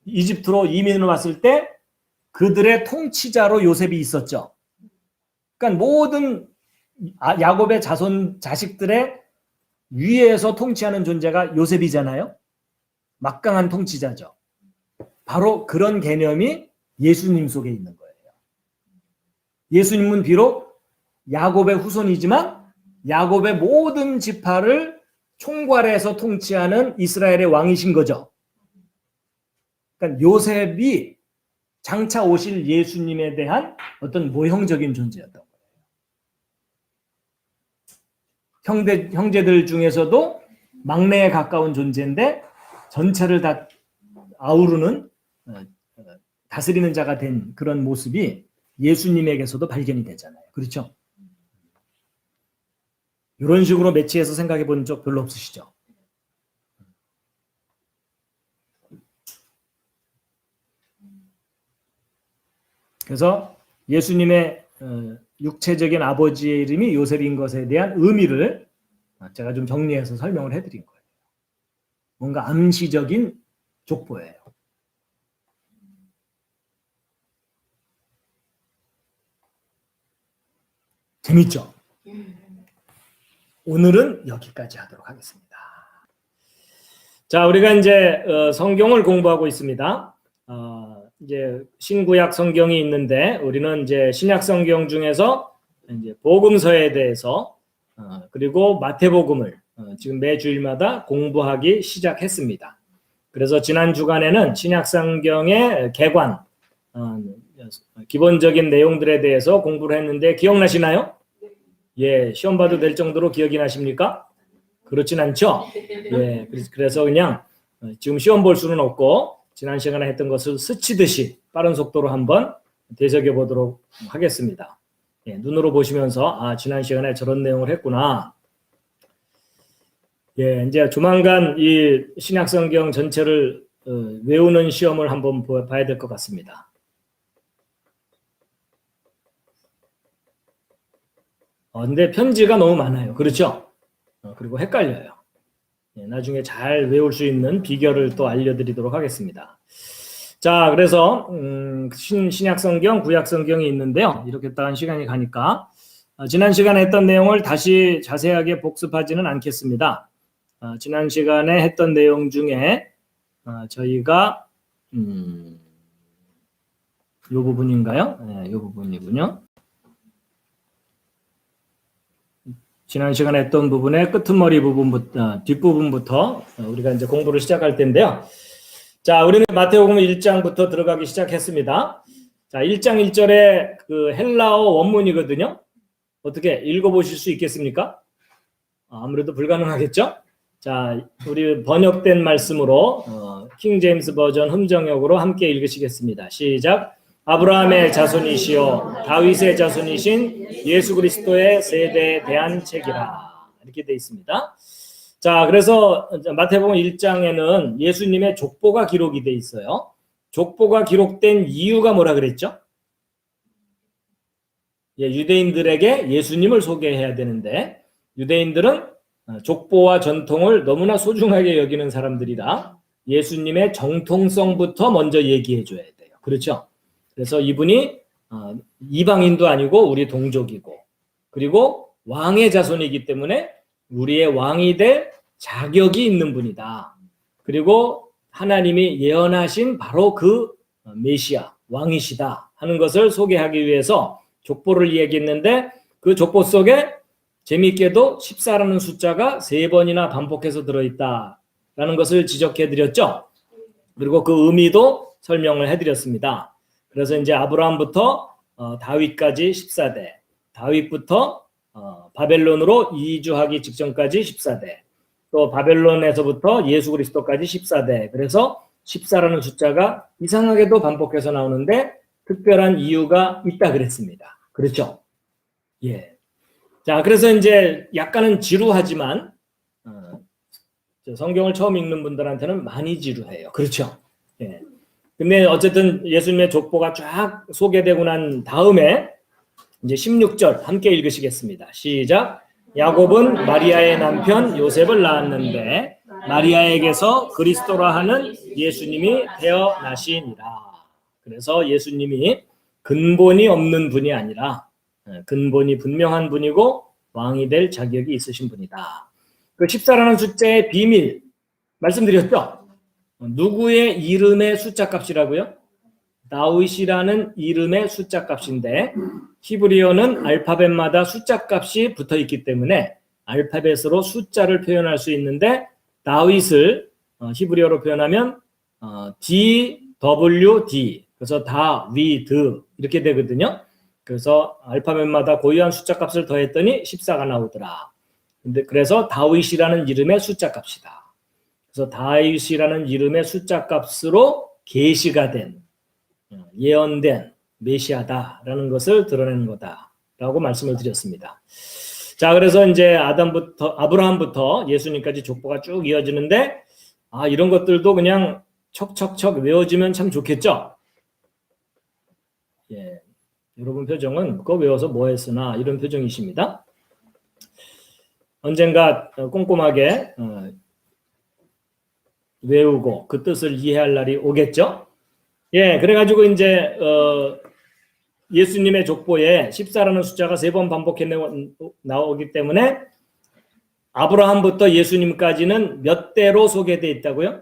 이집트로 이민을 왔을 때 그들의 통치자로 요셉이 있었죠. 그러니까 모든 야곱의 자식들의 위에서 통치하는 존재가 요셉이잖아요. 막강한 통치자죠. 바로 그런 개념이 예수님 속에 있는 거예요. 예수님은 비록 야곱의 후손이지만 야곱의 모든 지파를 총괄해서 통치하는 이스라엘의 왕이신 거죠. 그러니까 요셉이 장차 오실 예수님에 대한 어떤 모형적인 존재였던 거예요. 형제들 중에서도 막내에 가까운 존재인데 전체를 다 아우르는 다스리는 자가 된 그런 모습이 예수님에게서도 발견이 되잖아요. 그렇죠? 이런 식으로 매치해서 생각해 본 적 별로 없으시죠? 그래서 예수님의 육체적인 아버지의 이름이 요셉인 것에 대한 의미를 제가 좀 정리해서 설명을 해드린 거예요. 뭔가 암시적인 족보예요. 재밌죠? 오늘은 여기까지 하도록 하겠습니다. 자, 우리가 이제 성경을 공부하고 있습니다. 이제 신구약 성경이 있는데 우리는 이제 신약 성경 중에서 이제 복음서에 대해서 그리고 마태복음을 지금 매 주일마다 공부하기 시작했습니다. 그래서 지난 주간에는 신약 성경의 개관 기본적인 내용들에 대해서 공부를 했는데 기억나시나요? 예, 시험 봐도 될 정도로 기억이 나십니까? 그렇진 않죠? 예, 그래서 그냥 지금 시험 볼 수는 없고 지난 시간에 했던 것을 스치듯이 빠른 속도로 한번 되새겨 보도록 하겠습니다. 예, 눈으로 보시면서 지난 시간에 저런 내용을 했구나. 예, 이제 조만간 이 신약 성경 전체를 외우는 시험을 한번 봐야 될 것 같습니다. 근데 편지가 너무 많아요. 그렇죠? 그리고 헷갈려요. 예, 나중에 잘 외울 수 있는 비결을 또 알려드리도록 하겠습니다. 자, 그래서 신약 성경, 구약 성경이 있는데요. 이렇게 딱 시간이 가니까 지난 시간에 했던 내용을 다시 자세하게 복습하지는 않겠습니다. 지난 시간에 했던 내용 중에 저희가 이 부분인가요? 네, 이 부분이군요. 지난 시간에 했던 부분의 끄트머리 부분부터 뒷부분부터 우리가 이제 공부를 시작할 텐데요. 자, 우리는 마태복음 1장부터 들어가기 시작했습니다. 자, 1장 1절에 그 헬라어 원문이거든요. 어떻게 읽어보실 수 있겠습니까? 아무래도 불가능하겠죠? 자, 우리 번역된 말씀으로 킹 제임스 버전 흠정역으로 함께 읽으시겠습니다. 시작. 아브라함의 자손이시요 다윗의 자손이신 예수 그리스도의 세대에 대한 책이라. 이렇게 되어 있습니다. 자, 그래서 마태복음 1장에는 예수님의 족보가 기록이 되어 있어요. 족보가 기록된 이유가 뭐라 그랬죠? 예, 유대인들에게 예수님을 소개해야 되는데 유대인들은 족보와 전통을 너무나 소중하게 여기는 사람들이라 예수님의 정통성부터 먼저 얘기해 줘야 돼요. 그렇죠? 그래서 이분이 이방인도 아니고 우리 동족이고 그리고 왕의 자손이기 때문에 우리의 왕이 될 자격이 있는 분이다. 그리고 하나님이 예언하신 바로 그 메시아 왕이시다 하는 것을 소개하기 위해서 족보를 얘기했는데 그 족보 속에 재미있게도 14라는 숫자가 3번이나 반복해서 들어있다라는 것을 지적해드렸죠. 그리고 그 의미도 설명을 해드렸습니다. 그래서 이제 아브라함부터 다윗까지 14대, 다윗부터 바벨론으로 이주하기 직전까지 14대, 또 바벨론에서부터 예수 그리스도까지 14대. 그래서 14라는 숫자가 이상하게도 반복해서 나오는데 특별한 이유가 있다 그랬습니다. 그렇죠? 예. 자, 그래서 이제 약간은 지루하지만 성경을 처음 읽는 분들한테는 많이 지루해요. 그렇죠? 예. 근데 어쨌든 예수님의 족보가 쫙 소개되고 난 다음에 이제 16절 함께 읽으시겠습니다. 시작. 야곱은 마리아의 남편 요셉을 낳았는데 마리아에게서 그리스도라 하는 예수님이 태어나시니라. 그래서 예수님이 근본이 없는 분이 아니라 근본이 분명한 분이고 왕이 될 자격이 있으신 분이다. 그 14라는 숫자의 비밀 말씀드렸죠? 누구의 이름의 숫자 값이라고요? 다윗이라는 이름의 숫자 값인데 히브리어는 알파벳마다 숫자 값이 붙어 있기 때문에 알파벳으로 숫자를 표현할 수 있는데 다윗을 히브리어로 표현하면 DWD 그래서 다위드 이렇게 되거든요. 그래서 알파벳마다 고유한 숫자 값을 더했더니 14가 나오더라. 근데 그래서 다윗이라는 이름의 숫자 값이다. 그래서 다윗이라는 이름의 숫자 값으로 계시가 된 예언된 메시아다라는 것을 드러내는 거다라고 말씀을 드렸습니다. 자, 그래서 이제 아브라함부터 예수님까지 족보가 쭉 이어지는데 이런 것들도 그냥 척척척 외워지면 참 좋겠죠. 예. 여러분 표정은 그거 외워서 뭐 했으나 이런 표정이십니다. 언젠가 꼼꼼하게 외우고 그 뜻을 이해할 날이 오겠죠. 예, 그래가지고 이제 예수님의 족보에 14라는 숫자가 3번 반복해 나오기 때문에 아브라함부터 예수님까지는 몇 대로 소개되어 있다고요?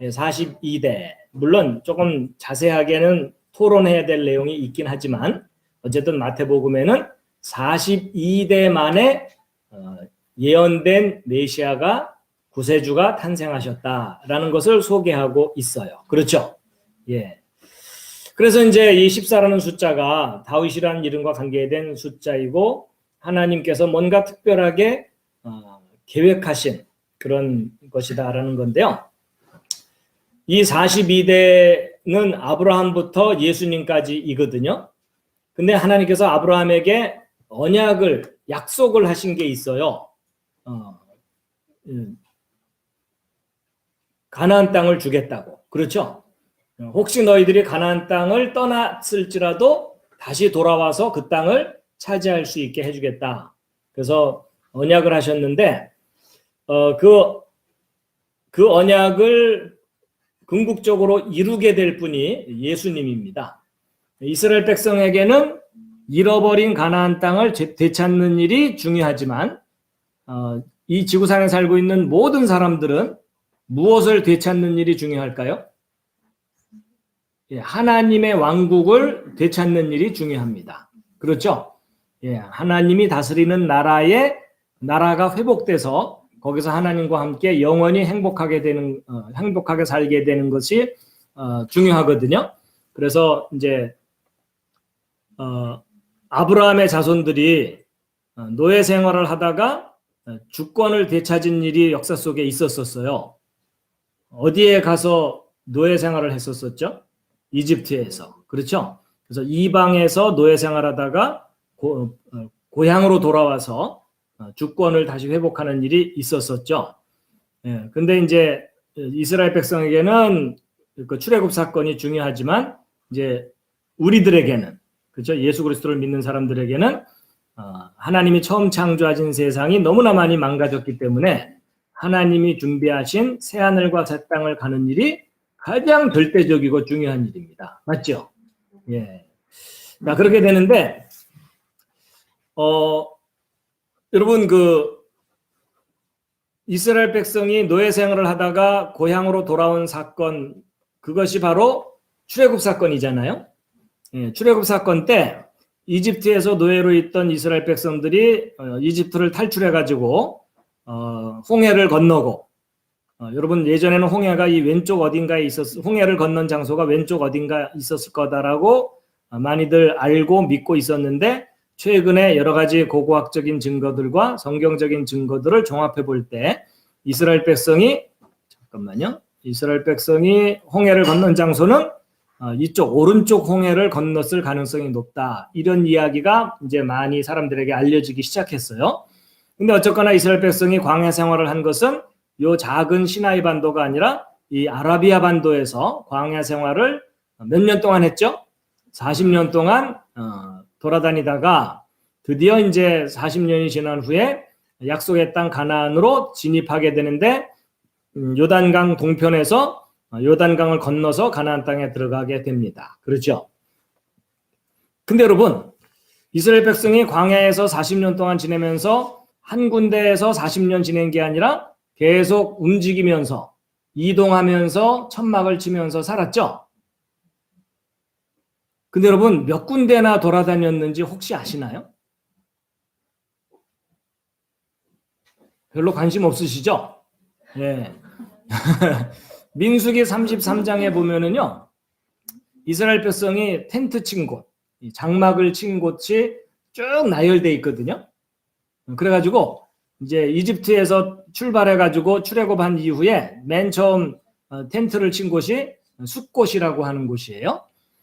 예, 42대. 물론 조금 자세하게는 토론해야 될 내용이 있긴 하지만 어쨌든 마태복음에는 42대 만에 예언된 메시아가 구세주가 탄생하셨다라는 것을 소개하고 있어요. 그렇죠? 예. 그래서 이제 이 14라는 숫자가 다윗이라는 이름과 관계된 숫자이고 하나님께서 뭔가 특별하게 계획하신 그런 것이다라는 건데요. 이 42대는 아브라함부터 예수님까지이거든요. 근데 하나님께서 아브라함에게 언약을 약속을 하신 게 있어요. 가나안 땅을 주겠다고. 그렇죠? 혹시 너희들이 가나안 땅을 떠났을지라도 다시 돌아와서 그 땅을 차지할 수 있게 해주겠다. 그래서 언약을 하셨는데 그 언약을 궁극적으로 이루게 될 분이 예수님입니다. 이스라엘 백성에게는 잃어버린 가나안 땅을 되찾는 일이 중요하지만 이 지구상에 살고 있는 모든 사람들은 무엇을 되찾는 일이 중요할까요? 예, 하나님의 왕국을 되찾는 일이 중요합니다. 그렇죠? 예, 하나님이 다스리는 나라가 회복돼서 거기서 하나님과 함께 영원히 행복하게 살게 되는 것이 중요하거든요. 그래서 이제 아브라함의 자손들이 노예 생활을 하다가 주권을 되찾은 일이 역사 속에 있었어요. 어디에 가서 노예 생활을 했었었죠? 이집트에서. 그렇죠? 그래서 이방에서 노예 생활하다가 고향으로 돌아와서 주권을 다시 회복하는 일이 있었었죠. 예, 근데 이제 이스라엘 백성에게는 그 출애굽 사건이 중요하지만 이제 우리들에게는 그렇죠? 예수 그리스도를 믿는 사람들에게는 하나님이 처음 창조하신 세상이 너무나 많이 망가졌기 때문에 하나님이 준비하신 새하늘과 새 땅을 가는 일이 가장 절대적이고 중요한 일입니다. 맞죠? 예. 자, 그렇게 되는데 여러분 이스라엘 백성이 노예 생활을 하다가 고향으로 돌아온 사건 그것이 바로 출애굽 사건이잖아요. 예, 출애굽 사건 때 이집트에서 노예로 있던 이스라엘 백성들이 이집트를 탈출해 가지고 홍해를 건너고 여러분 예전에는 홍해가 이 왼쪽 어딘가에 홍해를 건넌 장소가 왼쪽 어딘가 있었을 거다라고 많이들 알고 믿고 있었는데 최근에 여러 가지 고고학적인 증거들과 성경적인 증거들을 종합해 볼 때 이스라엘 백성이 홍해를 건넌 장소는 이쪽 오른쪽 홍해를 건넜을 가능성이 높다. 이런 이야기가 이제 많이 사람들에게 알려지기 시작했어요. 근데 어쨌거나 이스라엘 백성이 광야 생활을 한 것은 요 작은 시나이 반도가 아니라 이 아라비아 반도에서 광야 생활을 몇 년 동안 했죠? 40년 동안 돌아다니다가 드디어 이제 40년이 지난 후에 약속의 땅 가나안으로 진입하게 되는데 요단강 동편에서 요단강을 건너서 가나안 땅에 들어가게 됩니다. 그렇죠? 근데 여러분 이스라엘 백성이 광야에서 40년 동안 지내면서 한 군데에서 40년 지낸 게 아니라 계속 움직이면서 이동하면서 천막을 치면서 살았죠? 근데 여러분 몇 군데나 돌아다녔는지 혹시 아시나요? 별로 관심 없으시죠? 예. 민수기 33장에 보면은요, 이스라엘 백성이 텐트 친 곳, 장막을 친 곳이 쭉 나열되어 있거든요. 그래가지고 이제 이집트에서 출발해가지고 출애굽한 이후에 맨 처음 텐트를 친 곳이 숫곳이라고 하는 곳이에요.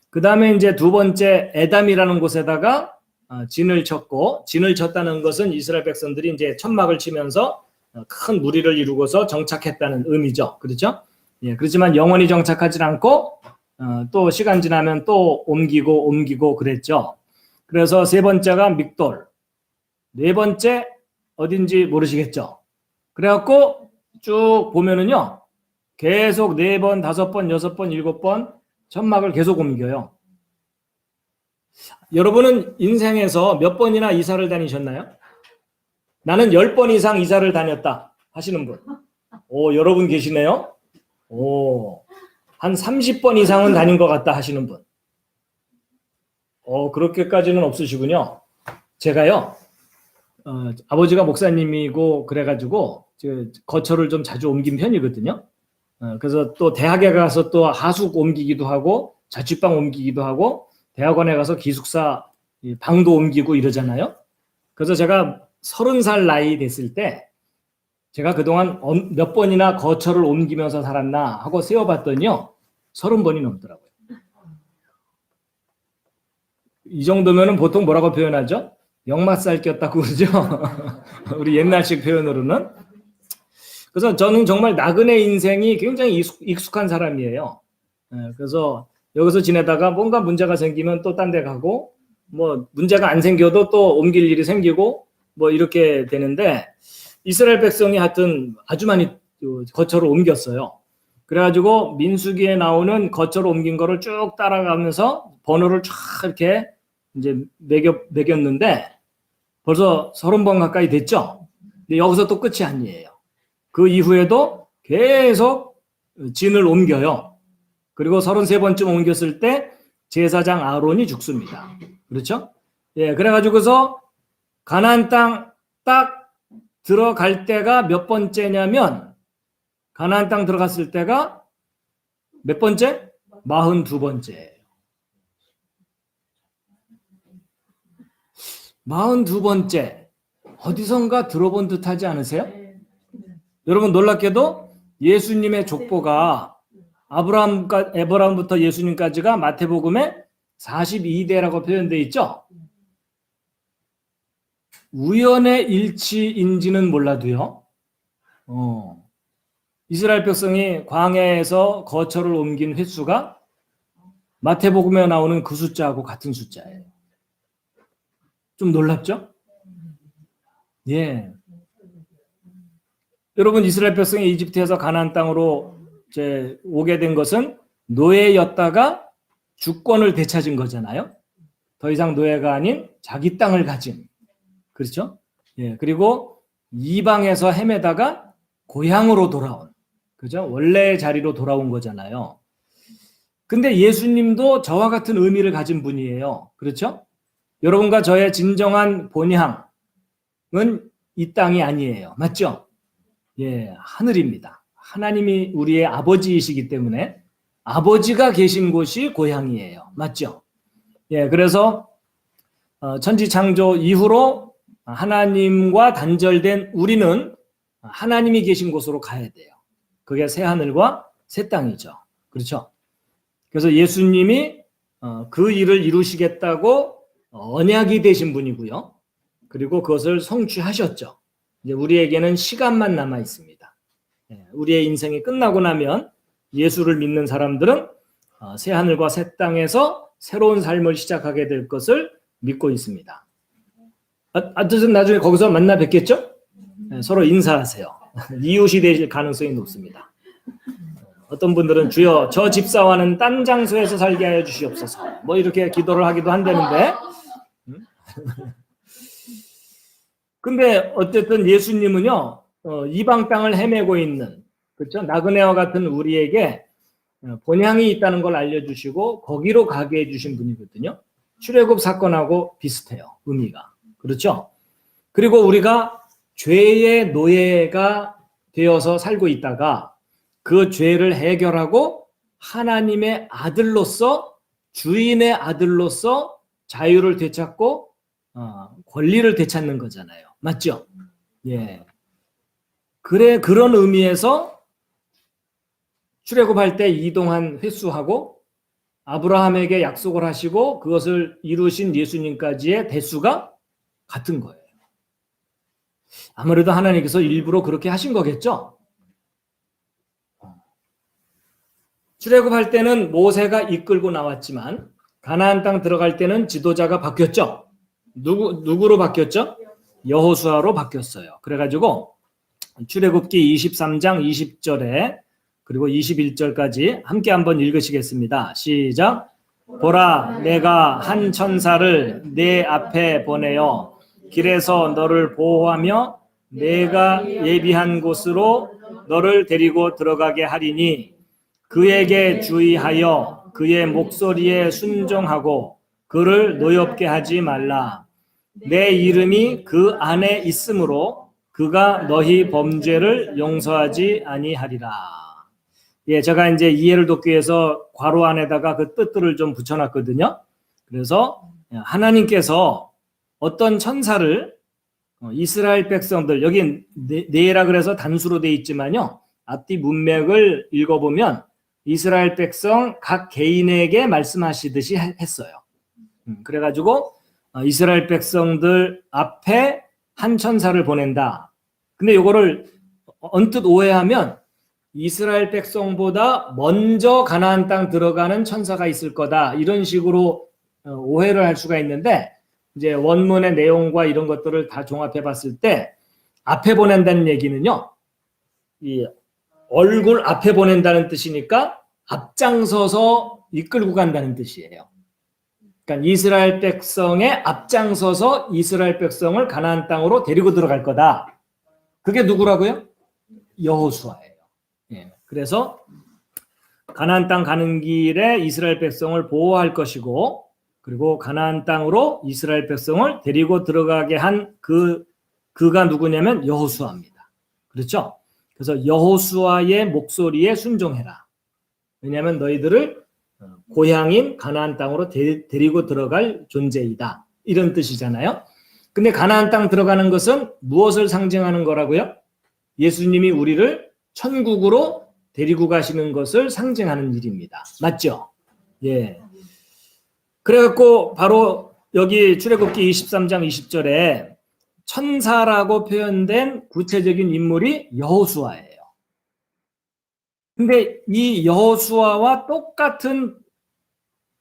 그 다음에 이제 두 번째 에담이라는 곳에다가 진을 쳤고, 진을 쳤다는 것은 이스라엘 백성들이 이제 천막을 치면서 큰 무리를 이루고서 정착했다는 의미죠. 그렇죠? 예, 그렇지만 영원히 정착하지 않고 또 시간 지나면 또 옮기고 그랬죠. 그래서 세 번째가 믹돌, 네 번째 어딘지 모르시겠죠? 그래갖고 쭉 보면은요, 계속 4번, 5번, 6번, 7번 천막을 계속 옮겨요. 여러분은 인생에서 몇 번이나 이사를 다니셨나요? 나는 10번 이상 이사를 다녔다 하시는 분. 오, 여러분 계시네요? 오, 한 30번 이상은 다닌 것 같다 하시는 분. 그렇게까지는 없으시군요. 제가요, 아버지가 목사님이고 그래가지고 거처를 좀 자주 옮긴 편이거든요. 그래서 또 대학에 가서 또 하숙 옮기기도 하고 자취방 옮기기도 하고 대학원에 가서 기숙사 방도 옮기고 이러잖아요. 그래서 제가 30살 나이 됐을 때 제가 그동안 몇 번이나 거처를 옮기면서 살았나 하고 세어봤더니요, 30번이 넘더라고요. 이 정도면은 보통 뭐라고 표현하죠? 역마살 꼈다고 그러죠? 우리 옛날식 표현으로는. 그래서 저는 정말 나그네 인생이 굉장히 익숙한 사람이에요. 그래서 여기서 지내다가 뭔가 문제가 생기면 또 딴 데 가고, 뭐 문제가 안 생겨도 또 옮길 일이 생기고 뭐 이렇게 되는데, 이스라엘 백성이 하여튼 아주 많이 거처를 옮겼어요. 그래가지고 민수기에 나오는 거처를 옮긴 거를 쭉 따라가면서 번호를 쫙 이렇게 이제 매겼는데 벌써 30번 가까이 됐죠. 근데 여기서 또 끝이 아니에요. 그 이후에도 계속 진을 옮겨요. 그리고 33번쯤 옮겼을 때 제사장 아론이 죽습니다. 그렇죠? 예, 그래가지고서 가나안 땅 딱 들어갈 때가 몇 번째냐면, 가나안 땅 들어갔을 때가 몇 번째? 42번째예요. 42번째. 어디선가 들어본 듯 하지 않으세요? 여러분, 놀랍게도 예수님의 족보가 아브라함부터 예수님까지가 마태복음에 42대라고 표현되어 있죠? 우연의 일치인지는 몰라도요, 이스라엘 백성이 광야에서 거처를 옮긴 횟수가 마태복음에 나오는 그 숫자하고 같은 숫자예요. 좀 놀랍죠? 예. 여러분, 이스라엘 백성이 이집트에서 가나안 땅으로 이제 오게 된 것은 노예였다가 주권을 되찾은 거잖아요. 더 이상 노예가 아닌 자기 땅을 가진. 그렇죠? 예. 그리고 이방에서 헤매다가 고향으로 돌아온. 그죠? 원래의 자리로 돌아온 거잖아요. 근데 예수님도 저와 같은 의미를 가진 분이에요. 그렇죠? 여러분과 저의 진정한 본향은 이 땅이 아니에요. 맞죠? 예, 하늘입니다. 하나님이 우리의 아버지이시기 때문에 아버지가 계신 곳이 고향이에요. 맞죠? 예, 그래서 천지창조 이후로 하나님과 단절된 우리는 하나님이 계신 곳으로 가야 돼요. 그게 새 하늘과 새 땅이죠. 그렇죠? 그래서 예수님이 그 일을 이루시겠다고 언약이 되신 분이고요. 그리고 그것을 성취하셨죠. 이제 우리에게는 시간만 남아 있습니다. 우리의 인생이 끝나고 나면 예수를 믿는 사람들은 새 하늘과 새 땅에서 새로운 삶을 시작하게 될 것을 믿고 있습니다. 하여튼 나중에 거기서 만나 뵙겠죠? 서로 인사하세요. 이웃이 되실 가능성이 높습니다. 어떤 분들은 주여 저 집사와는 딴 장소에서 살게 하여 주시옵소서, 뭐 이렇게 기도를 하기도 한다는데, 근데 어쨌든 예수님은요, 이방 땅을 헤매고 있는, 그렇죠? 나그네와 같은 우리에게 본향이 있다는 걸 알려주시고 거기로 가게 해주신 분이거든요. 출애굽 사건하고 비슷해요, 의미가. 그렇죠? 그리고 우리가 죄의 노예가 되어서 살고 있다가 그 죄를 해결하고 하나님의 아들로서, 주인의 아들로서 자유를 되찾고 권리를 되찾는 거잖아요. 맞죠? 예. 그런 의미에서 출애굽할 때 이동한 횟수하고 아브라함에게 약속을 하시고 그것을 이루신 예수님까지의 대수가 같은 거예요. 아무래도 하나님께서 일부러 그렇게 하신 거겠죠? 출애굽할 때는 모세가 이끌고 나왔지만 가나안 땅 들어갈 때는 지도자가 바뀌었죠. 누구로 바뀌었죠? 여호수아로 바뀌었어요. 그래가지고 출애굽기 23장 20절에 그리고 21절까지 함께 한번 읽으시겠습니다. 시작. 보라, 내가 한 천사를 내 앞에 보내어 길에서 너를 보호하며 내가 예비한 곳으로 너를 데리고 들어가게 하리니 그에게 주의하여 그의 목소리에 순종하고 그를 노엽게 하지 말라. 내 이름이 그 안에 있으므로 그가 너희 범죄를 용서하지 아니하리라. 예, 제가 이제 이해를 돕기 위해서 괄호 안에다가 그 뜻들을 좀 붙여놨거든요. 그래서 하나님께서 어떤 천사를 이스라엘 백성들, 여기 네라 그래서 단수로 돼 있지만요. 앞뒤 문맥을 읽어보면 이스라엘 백성 각 개인에게 말씀하시듯이 했어요. 그래가지고 이스라엘 백성들 앞에 한 천사를 보낸다. 근데 이거를 언뜻 오해하면 이스라엘 백성보다 먼저 가나안 땅 들어가는 천사가 있을 거다. 이런 식으로 오해를 할 수가 있는데 이제 원문의 내용과 이런 것들을 다 종합해 봤을 때 앞에 보낸다는 얘기는요. 이 얼굴 앞에 보낸다는 뜻이니까 앞장서서 이끌고 간다는 뜻이에요. 그러니까 이스라엘 백성에 앞장서서 이스라엘 백성을 가나안 땅으로 데리고 들어갈 거다. 그게 누구라고요? 여호수아예요. 예. 그래서 가나안 땅 가는 길에 이스라엘 백성을 보호할 것이고 그리고 가나안 땅으로 이스라엘 백성을 데리고 들어가게 한 그가 누구냐면 여호수아입니다. 그렇죠? 그래서 여호수아의 목소리에 순종해라. 왜냐하면 너희들을 고향인 가나안 땅으로 데리고 들어갈 존재이다. 이런 뜻이잖아요. 근데 가나안 땅 들어가는 것은 무엇을 상징하는 거라고요? 예수님이 우리를 천국으로 데리고 가시는 것을 상징하는 일입니다. 맞죠? 예. 그래갖고 바로 여기 출애굽기 23장 20절에 천사라고 표현된 구체적인 인물이 여호수아예요. 근데 이 여호수아와 똑같은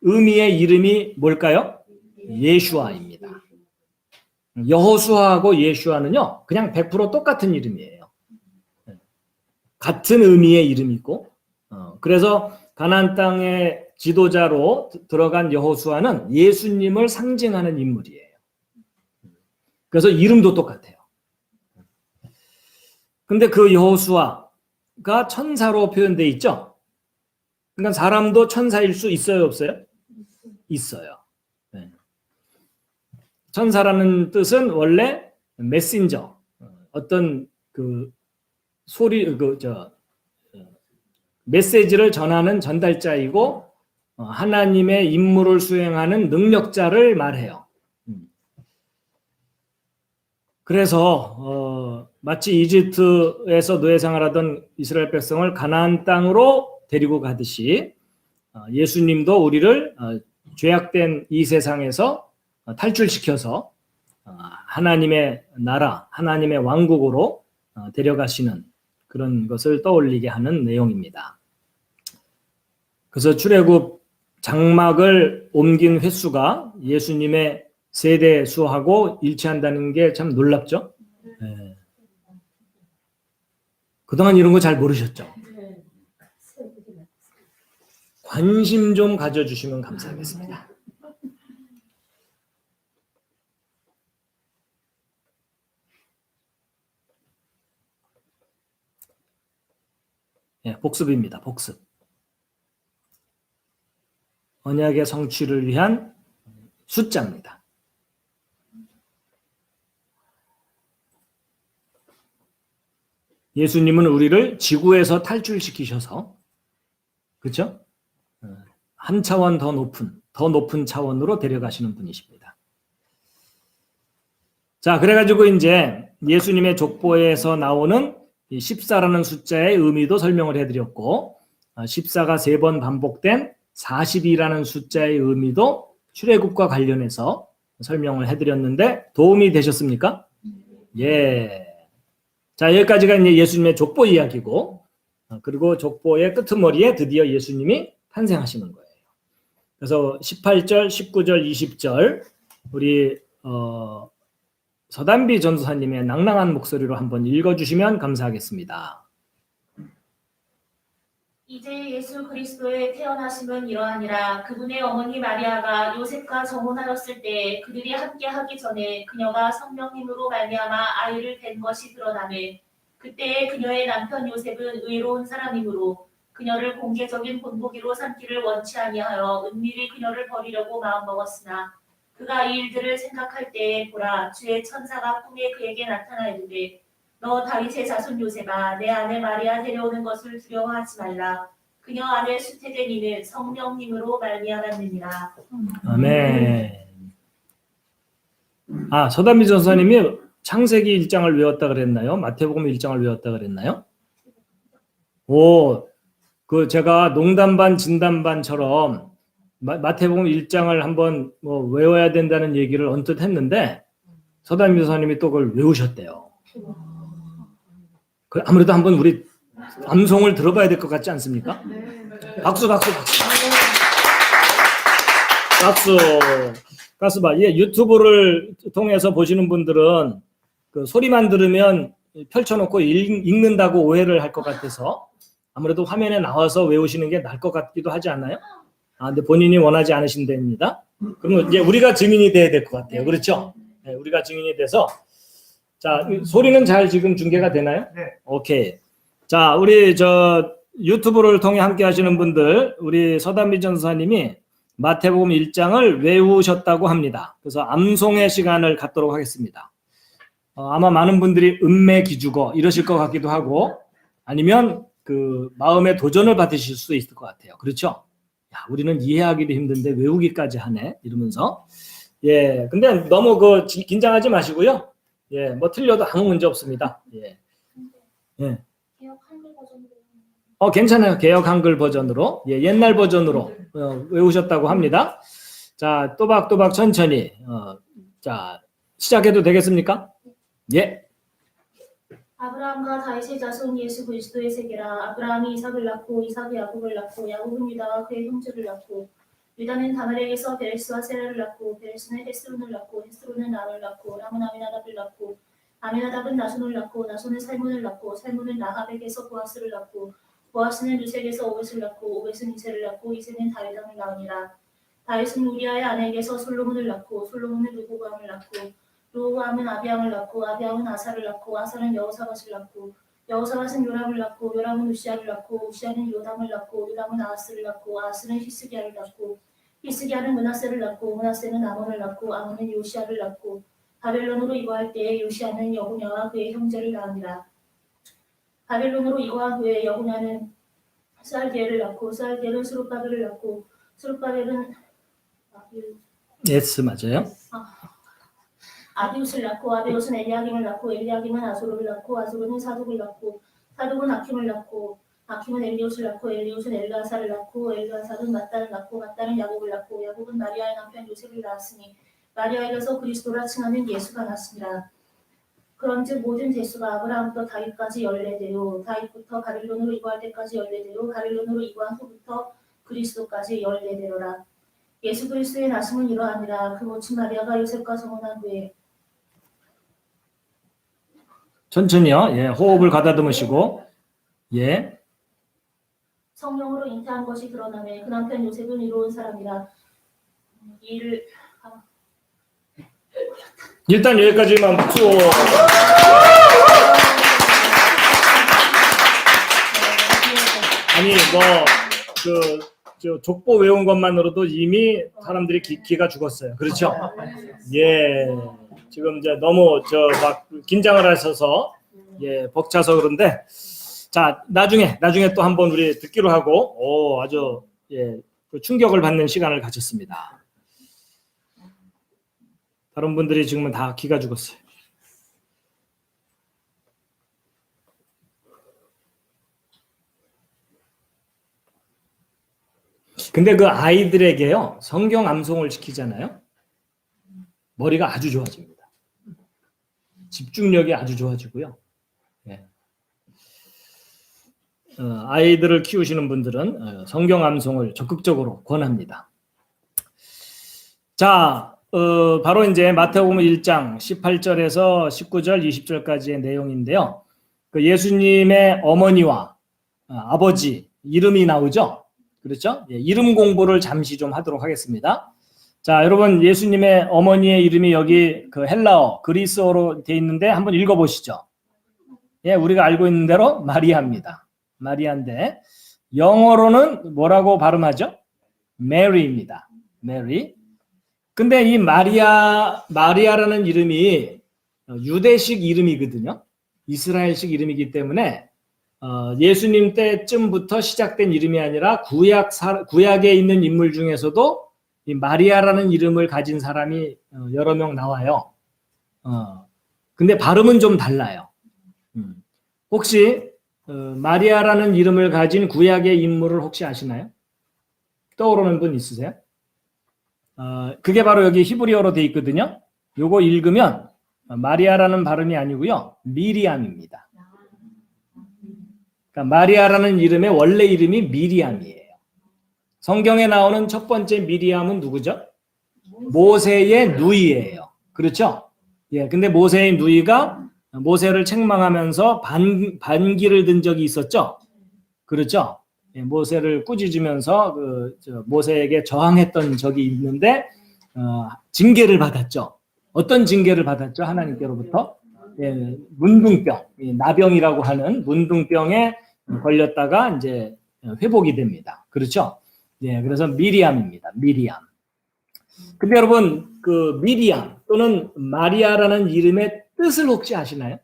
의미의 이름이 뭘까요? 예슈아입니다. 여호수아하고 예슈아는요, 그냥 100% 똑같은 이름이에요. 같은 의미의 이름이고, 그래서 가나안 땅의 지도자로 들어간 여호수아는 예수님을 상징하는 인물이에요. 그래서 이름도 똑같아요. 근데 그 여호수아가 천사로 표현되어 있죠? 그러니까 사람도 천사일 수 있어요, 없어요? 있어요. 네. 천사라는 뜻은 원래 메신저, 어떤 그 메시지를 전하는 전달자이고 하나님의 임무를 수행하는 능력자를 말해요. 그래서 마치 이집트에서 노예 생활하던 이스라엘 백성을 가나안 땅으로 데리고 가듯이 예수님도 우리를 죄악된 이 세상에서 탈출시켜서 하나님의 나라, 하나님의 왕국으로 데려가시는 그런 것을 떠올리게 하는 내용입니다. 그래서 출애굽 장막을 옮긴 횟수가 예수님의 세대 수하고 일치한다는 게 참 놀랍죠? 네. 그동안 이런 거 잘 모르셨죠? 관심 좀 가져주시면 감사하겠습니다. 예, 복습입니다. 복습. 언약의 성취를 위한 숫자입니다. 예수님은 우리를 지구에서 탈출시키셔서, 그렇죠? 한 차원 더 높은 차원으로 데려가시는 분이십니다. 자, 그래가지고 이제 예수님의 족보에서 나오는 14라는 숫자의 의미도 설명을 해드렸고, 14가 3번 반복된 42라는 숫자의 의미도 출애굽과 관련해서 설명을 해드렸는데 도움이 되셨습니까? 예. 자, 여기까지가 이제 예수님의 족보 이야기고, 그리고 족보의 끄트머리에 드디어 예수님이 탄생하시는 거예요. 그래서 18절, 19절, 20절 우리 서단비 전도사님의 낭랑한 목소리로 한번 읽어주시면 감사하겠습니다. 이제 예수 그리스도의 태어나심은 이러하니라. 그분의 어머니 마리아가 요셉과 정혼하였을 때 그들이 함께하기 전에 그녀가 성령님으로 말미암아 아이를 뵌 것이 드러나매 그때에 그녀의 남편 요셉은 의로운 사람이므로 그녀를 공개적인 본보기로 삼기를 원치 아니하여 은밀히 그녀를 버리려고 마음먹었으나 그가 이 일들을 생각할 때에 보라 주의 천사가 꿈에 그에게 나타나 이르되 너 다윗의 자손 요셉아 내 아내 마리아 데려오는 것을 두려워하지 말라. 그녀 안에 수태된 이는 성령님으로 말미암았느니라. 아멘. 서단비 전도사님이 창세기 1장을 외웠다 그랬나요? 마태복음 1장을 외웠다 그랬나요? 제가 농담 반 진담 반처럼 마태복음 1장을 한번 외워야 된다는 얘기를 언뜻 했는데 서단비 전도사님이 또 그걸 외우셨대요. 아무래도 한번 우리 암송을 들어봐야 될 것 같지 않습니까? 박수. 유튜브를 통해서 보시는 분들은 그 소리만 들으면 펼쳐놓고 읽는다고 오해를 할 것 같아서 아무래도 화면에 나와서 외우시는 게 나을 것 같기도 하지 않나요? 근데 본인이 원하지 않으신답니다. 그러면 이제 우리가 증인이 돼야 될 것 같아요. 그렇죠? 네, 우리가 증인이 돼서 자, 소리는 잘 지금 중계가 되나요? 네. 오케이. 자, 우리 유튜브를 통해 함께 하시는 분들, 우리 서단비 전도사님이 마태복음 1장을 외우셨다고 합니다. 그래서 암송의 시간을 갖도록 하겠습니다. 아마 많은 분들이 음매 기죽어 이러실 것 같기도 하고 아니면 그 마음의 도전을 받으실 수 있을 것 같아요. 그렇죠? 야, 우리는 이해하기도 힘든데 외우기까지 하네 이러면서 근데 너무 긴장하지 마시고요. 틀려도 아무 문제 없습니다. 개혁 한글 버전으로. 괜찮아요. 개혁 한글 버전으로. 옛날 버전으로 외우셨다고 합니다. 자, 또박또박 천천히. 자, 시작해도 되겠습니까? 예. 아브라함과 다윗의 자손 예수 그리스도의 세계라. 아브라함이 이삭을 낳고 이삭이 야곱을 낳고 야곱은 유다와 그의 형제를 낳고 유다는 다말에게서 베레스와 세라를 낳고 베레스는 헤스론을 낳고 헤스론은 람을 낳고 람은 아미나답을 낳고 아미나답은 나손을 낳고 나손은 살몬을 낳고 살몬은 라합에게서 보아스를 낳고 보아스는 루색에서 오벳을 낳고 오벳은 이새를 낳고 이새는 다윗왕을 낳으니라. 다윗은 우리아의 아내에게서 솔로몬을 낳고 솔로몬은 르호보암을 낳고 르호보암은 아비앙을 낳고 아비앙은 아사를 낳고 아사는 여호사밧을 낳고 여호사밧은 요람을 낳고 요람은 우시아를 낳고 우시아는 요담을 낳고 요담은 아하스를 낳고 아하스는 히스기야를 낳고 히스기야는 므낫세를 낳고 므낫세는 아몬을 낳고 아몬은 요시아를 낳고 바벨론으로 이거할 때에 요시아는 여고냐와 그의 형제를 낳으니라. 바벨론으로 이거한 후에 여고냐는 스알디엘을 낳고 스알디엘은 스룹바벨을 낳고 스룹바벨은 맞아요. 아비웃을 낳고 아비웃은 엘리야김을 낳고 엘리야김은 아소르를 낳고 아소르는 사독을 낳고 사독은 아킴을 낳고 아킴은 엘리웃을 낳고 엘리웃은 엘르아사를 낳고 엘르아사는 맏딸을 낳고 맏딸은 야곱을 낳고 야곱은 마리아의 남편 요셉을 낳았으니 마리아에게서 그리스도라 칭하는 예수가 났습니다. 그런즉 모든 대수가 아브라함부터 다윗까지 14대요 다윗부터 바빌론으로 이거할 때까지 14대요 바빌론으로 이거한 후부터 그리스도까지 14대로라. 예수 그리스도의 나심은 이러하니라. 그 모친 마리아가 요셉과 성혼한 후에 천천히요. 호흡을 가다듬으시고 성령으로 잉태한 것이 드러나매 그 남편 요셉은 이로운 사람이라. 이를 일단 여기까지만 박수. 아니 족보 외운 것만으로도 이미 사람들이 기가 죽었어요. 그렇죠? 지금 이제 너무 막 긴장을 하셔서 벅차서 그런데 자 나중에 또 한번 우리 듣기로 하고 아주 그 충격을 받는 시간을 가졌습니다. 다른 분들이 지금은 다 기가 죽었어요. 근데 그 아이들에게요 성경 암송을 시키잖아요. 머리가 아주 좋아집니다. 집중력이 아주 좋아지고요. 아이들을 키우시는 분들은 성경 암송을 적극적으로 권합니다. 자, 바로 이제 마태복음 1장 18절에서 19절, 20절까지의 내용인데요. 그 예수님의 어머니와 아버지 이름이 나오죠. 그렇죠? 예, 이름 공부를 잠시 좀 하도록 하겠습니다. 자, 여러분 예수님의 어머니의 이름이 여기 그 헬라어, 그리스어로 돼 있는데 한번 읽어보시죠. 예, 우리가 알고 있는 대로 마리아입니다. 마리아인데 영어로는 뭐라고 발음하죠? 메리입니다. 메리. 근데 이 마리아라는 이름이 유대식 이름이거든요. 이스라엘식 이름이기 때문에 예수님 때쯤부터 시작된 이름이 아니라 구약에 있는 인물 중에서도 이 마리아라는 이름을 가진 사람이 여러 명 나와요. 근데 발음은 좀 달라요. 혹시 마리아라는 이름을 가진 구약의 인물을 혹시 아시나요? 떠오르는 분 있으세요? 그게 바로 여기 히브리어로 돼 있거든요. 요거 읽으면 마리아라는 발음이 아니고요. 미리암입니다. 그러니까 마리아라는 이름의 원래 이름이 미리암이에요. 성경에 나오는 첫 번째 미리암은 누구죠? 모세의 누이예요. 그렇죠? 예, 근데 모세의 누이가 모세를 책망하면서 반기를 든 적이 있었죠? 그렇죠? 예, 모세를 꾸짖으면서 모세에게 저항했던 적이 있는데 징계를 받았죠. 어떤 징계를 받았죠? 하나님께로부터 예, 문둥병, 나병이라고 하는 문둥병에 걸렸다가 이제 회복이 됩니다. 그렇죠? 예, 그래서 미리암입니다. 미리암. 근데 여러분 그 미리암 또는 마리아라는 이름의 뜻을 혹시 아시나요?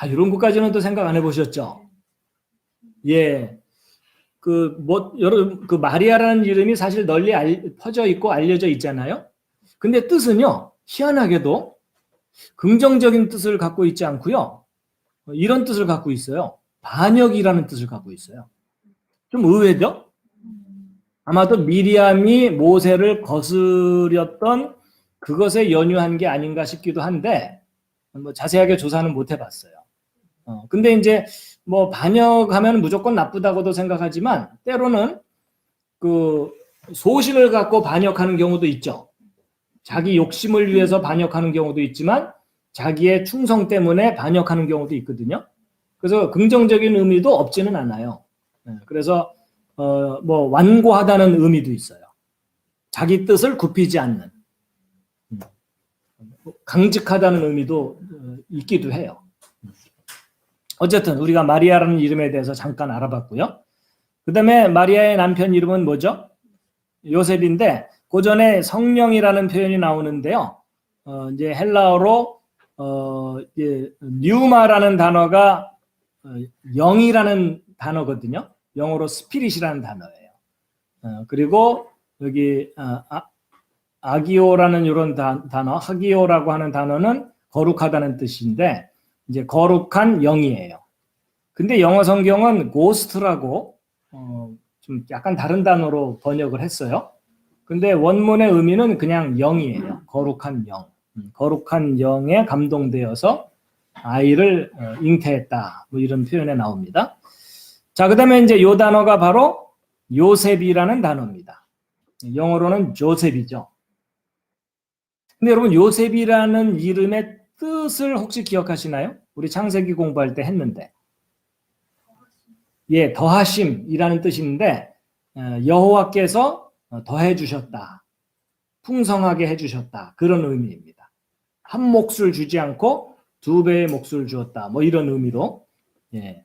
이런 것까지는 또 생각 안 해보셨죠? 예, 여러분, 마리아라는 이름이 사실 널리 퍼져 있고 알려져 있잖아요. 근데 뜻은요, 희한하게도 긍정적인 뜻을 갖고 있지 않고요. 이런 뜻을 갖고 있어요. 반역이라는 뜻을 갖고 있어요. 좀 의외죠? 아마도 미리암이 모세를 거스렸던 그것에 연유한 게 아닌가 싶기도 한데, 자세하게 조사는 못 해봤어요. 근데 이제 반역하면 무조건 나쁘다고도 생각하지만 때로는 그 소신을 갖고 반역하는 경우도 있죠. 자기 욕심을 위해서 반역하는 경우도 있지만 자기의 충성 때문에 반역하는 경우도 있거든요. 그래서 긍정적인 의미도 없지는 않아요. 그래서 완고하다는 의미도 있어요. 자기 뜻을 굽히지 않는 강직하다는 의미도 있기도 해요. 어쨌든 우리가 마리아라는 이름에 대해서 잠깐 알아봤고요. 그 다음에 마리아의 남편 이름은 뭐죠? 요셉인데 그 전에 성령이라는 표현이 나오는데요. 이제 헬라어로 뉴마라는 단어가 영이라는 단어거든요. 영어로 스피릿이라는 단어예요. 그리고 여기 아기오라는 이런 단어, 하기오라고 하는 단어는 거룩하다는 뜻인데 이제 거룩한 영이에요. 근데 영어 성경은 고스트라고 좀 약간 다른 단어로 번역을 했어요. 근데 원문의 의미는 그냥 영이에요. 거룩한 영. 거룩한 영에 감동되어서 아이를 잉태했다. 이런 표현에 나옵니다. 자, 그 다음에 이제 요 단어가 바로 요셉이라는 단어입니다. 영어로는 조셉이죠. 근데 여러분 요셉이라는 이름의 뜻을 혹시 기억하시나요? 우리 창세기 공부할 때 했는데. 예, 더하심이라는 뜻인데 여호와께서 더해 주셨다. 풍성하게 해 주셨다. 그런 의미입니다. 한 몫을 주지 않고 두 배의 몫을 주었다. 이런 의미로 예,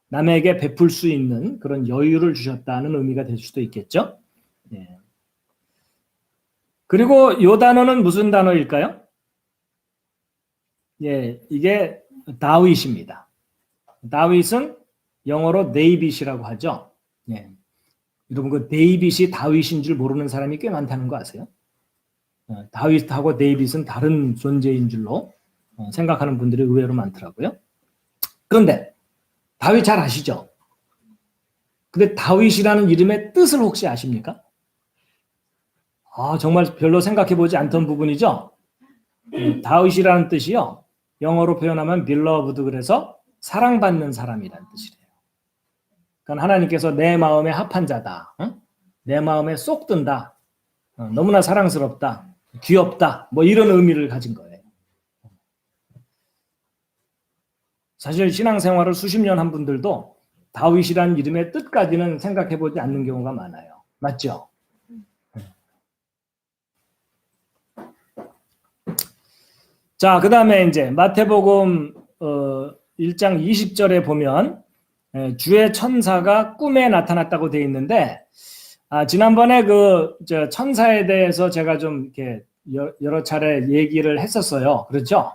남에게 베풀 수 있는 그런 여유를 주셨다는 의미가 될 수도 있겠죠. 예. 그리고 이 단어는 무슨 단어일까요? 예, 이게 다윗입니다. 다윗은 영어로 데이빗이라고 하죠. 예. 여러분 그 데이빗이 다윗인 줄 모르는 사람이 꽤 많다는 거 아세요? 다윗하고 데이빗은 다른 존재인 줄로 생각하는 분들이 의외로 많더라고요. 그런데 다윗 잘 아시죠? 근데 다윗이라는 이름의 뜻을 혹시 아십니까? 정말 별로 생각해보지 않던 부분이죠. 다윗이라는 뜻이요. 영어로 표현하면 beloved, 그래서 사랑받는 사람이라는 뜻이래요. 그러니까 하나님께서 내 마음에 합한 자다. 내 마음에 쏙 든다. 너무나 사랑스럽다, 귀엽다, 뭐 이런 의미를 가진 거예요. 사실 신앙생활을 수십 년 한 분들도 다윗이란 이름의 뜻까지는 생각해보지 않는 경우가 많아요. 맞죠? 자, 그 다음에 이제 마태복음 1장 20절에 보면 주의 천사가 꿈에 나타났다고 되어 있는데, 지난번에 천사에 대해서 제가 좀 이렇게 여러 차례 얘기를 했었어요. 그렇죠?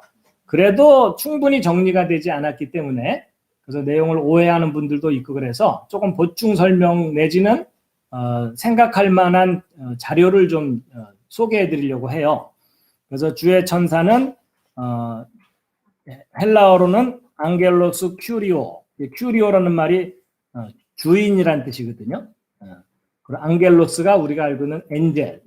그래도 충분히 정리가 되지 않았기 때문에, 그래서 내용을 오해하는 분들도 있고 그래서 조금 보충 설명 내지는 생각할 만한 자료를 좀 소개해 드리려고 해요. 그래서 주의 천사는 헬라어로는 앙겔로스 큐리오, 큐리오라는 말이 주인이란 뜻이거든요. 그리고 앙겔로스가 우리가 알고 있는 엔젤,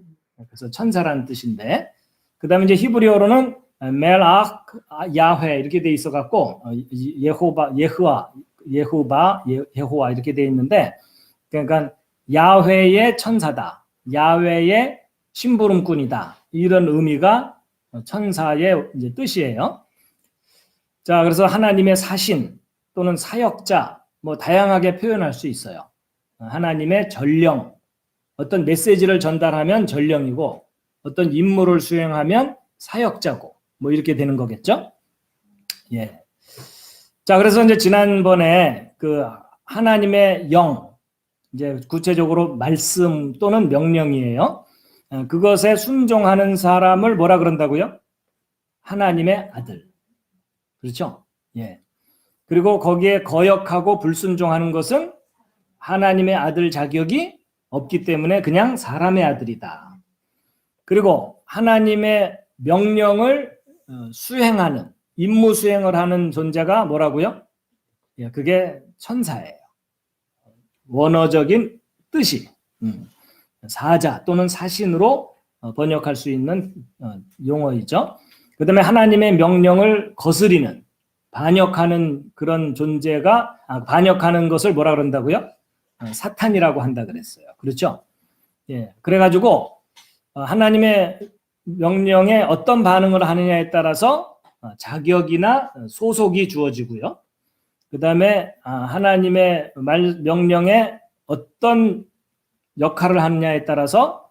그래서 천사라는 뜻인데, 그 다음에 이제 히브리어로는 멜악 야훼 이렇게 돼 있어 갖고 예호바 이렇게 돼 있는데, 그러니까 야훼의 천사다, 야훼의 심부름꾼이다, 이런 의미가 천사의 이제 뜻이에요. 자, 그래서 하나님의 사신 또는 사역자, 뭐 다양하게 표현할 수 있어요. 하나님의 전령, 어떤 메시지를 전달하면 전령이고, 어떤 임무를 수행하면 사역자고, 뭐 이렇게 되는 거겠죠? 예. 자, 그래서 이제 지난번에 하나님의 영, 이제 구체적으로 말씀 또는 명령이에요. 그것에 순종하는 사람을 뭐라 그런다고요? 하나님의 아들. 그렇죠? 예. 그리고 거기에 거역하고 불순종하는 것은 하나님의 아들 자격이 없기 때문에 그냥 사람의 아들이다. 그리고 하나님의 명령을 수행하는, 임무 수행을 하는 존재가 뭐라고요? 예, 그게 천사예요. 원어적인 뜻이 사자 또는 사신으로 번역할 수 있는 용어이죠. 그 다음에 하나님의 명령을 거스리는, 반역하는 그런 존재가, 반역하는 것을 뭐라 그런다고요? 사탄이라고 한다 그랬어요. 그렇죠? 예. 그래가지고 하나님의 명령에 어떤 반응을 하느냐에 따라서 자격이나 소속이 주어지고요. 그 다음에 하나님의 명령에 어떤 역할을 하느냐에 따라서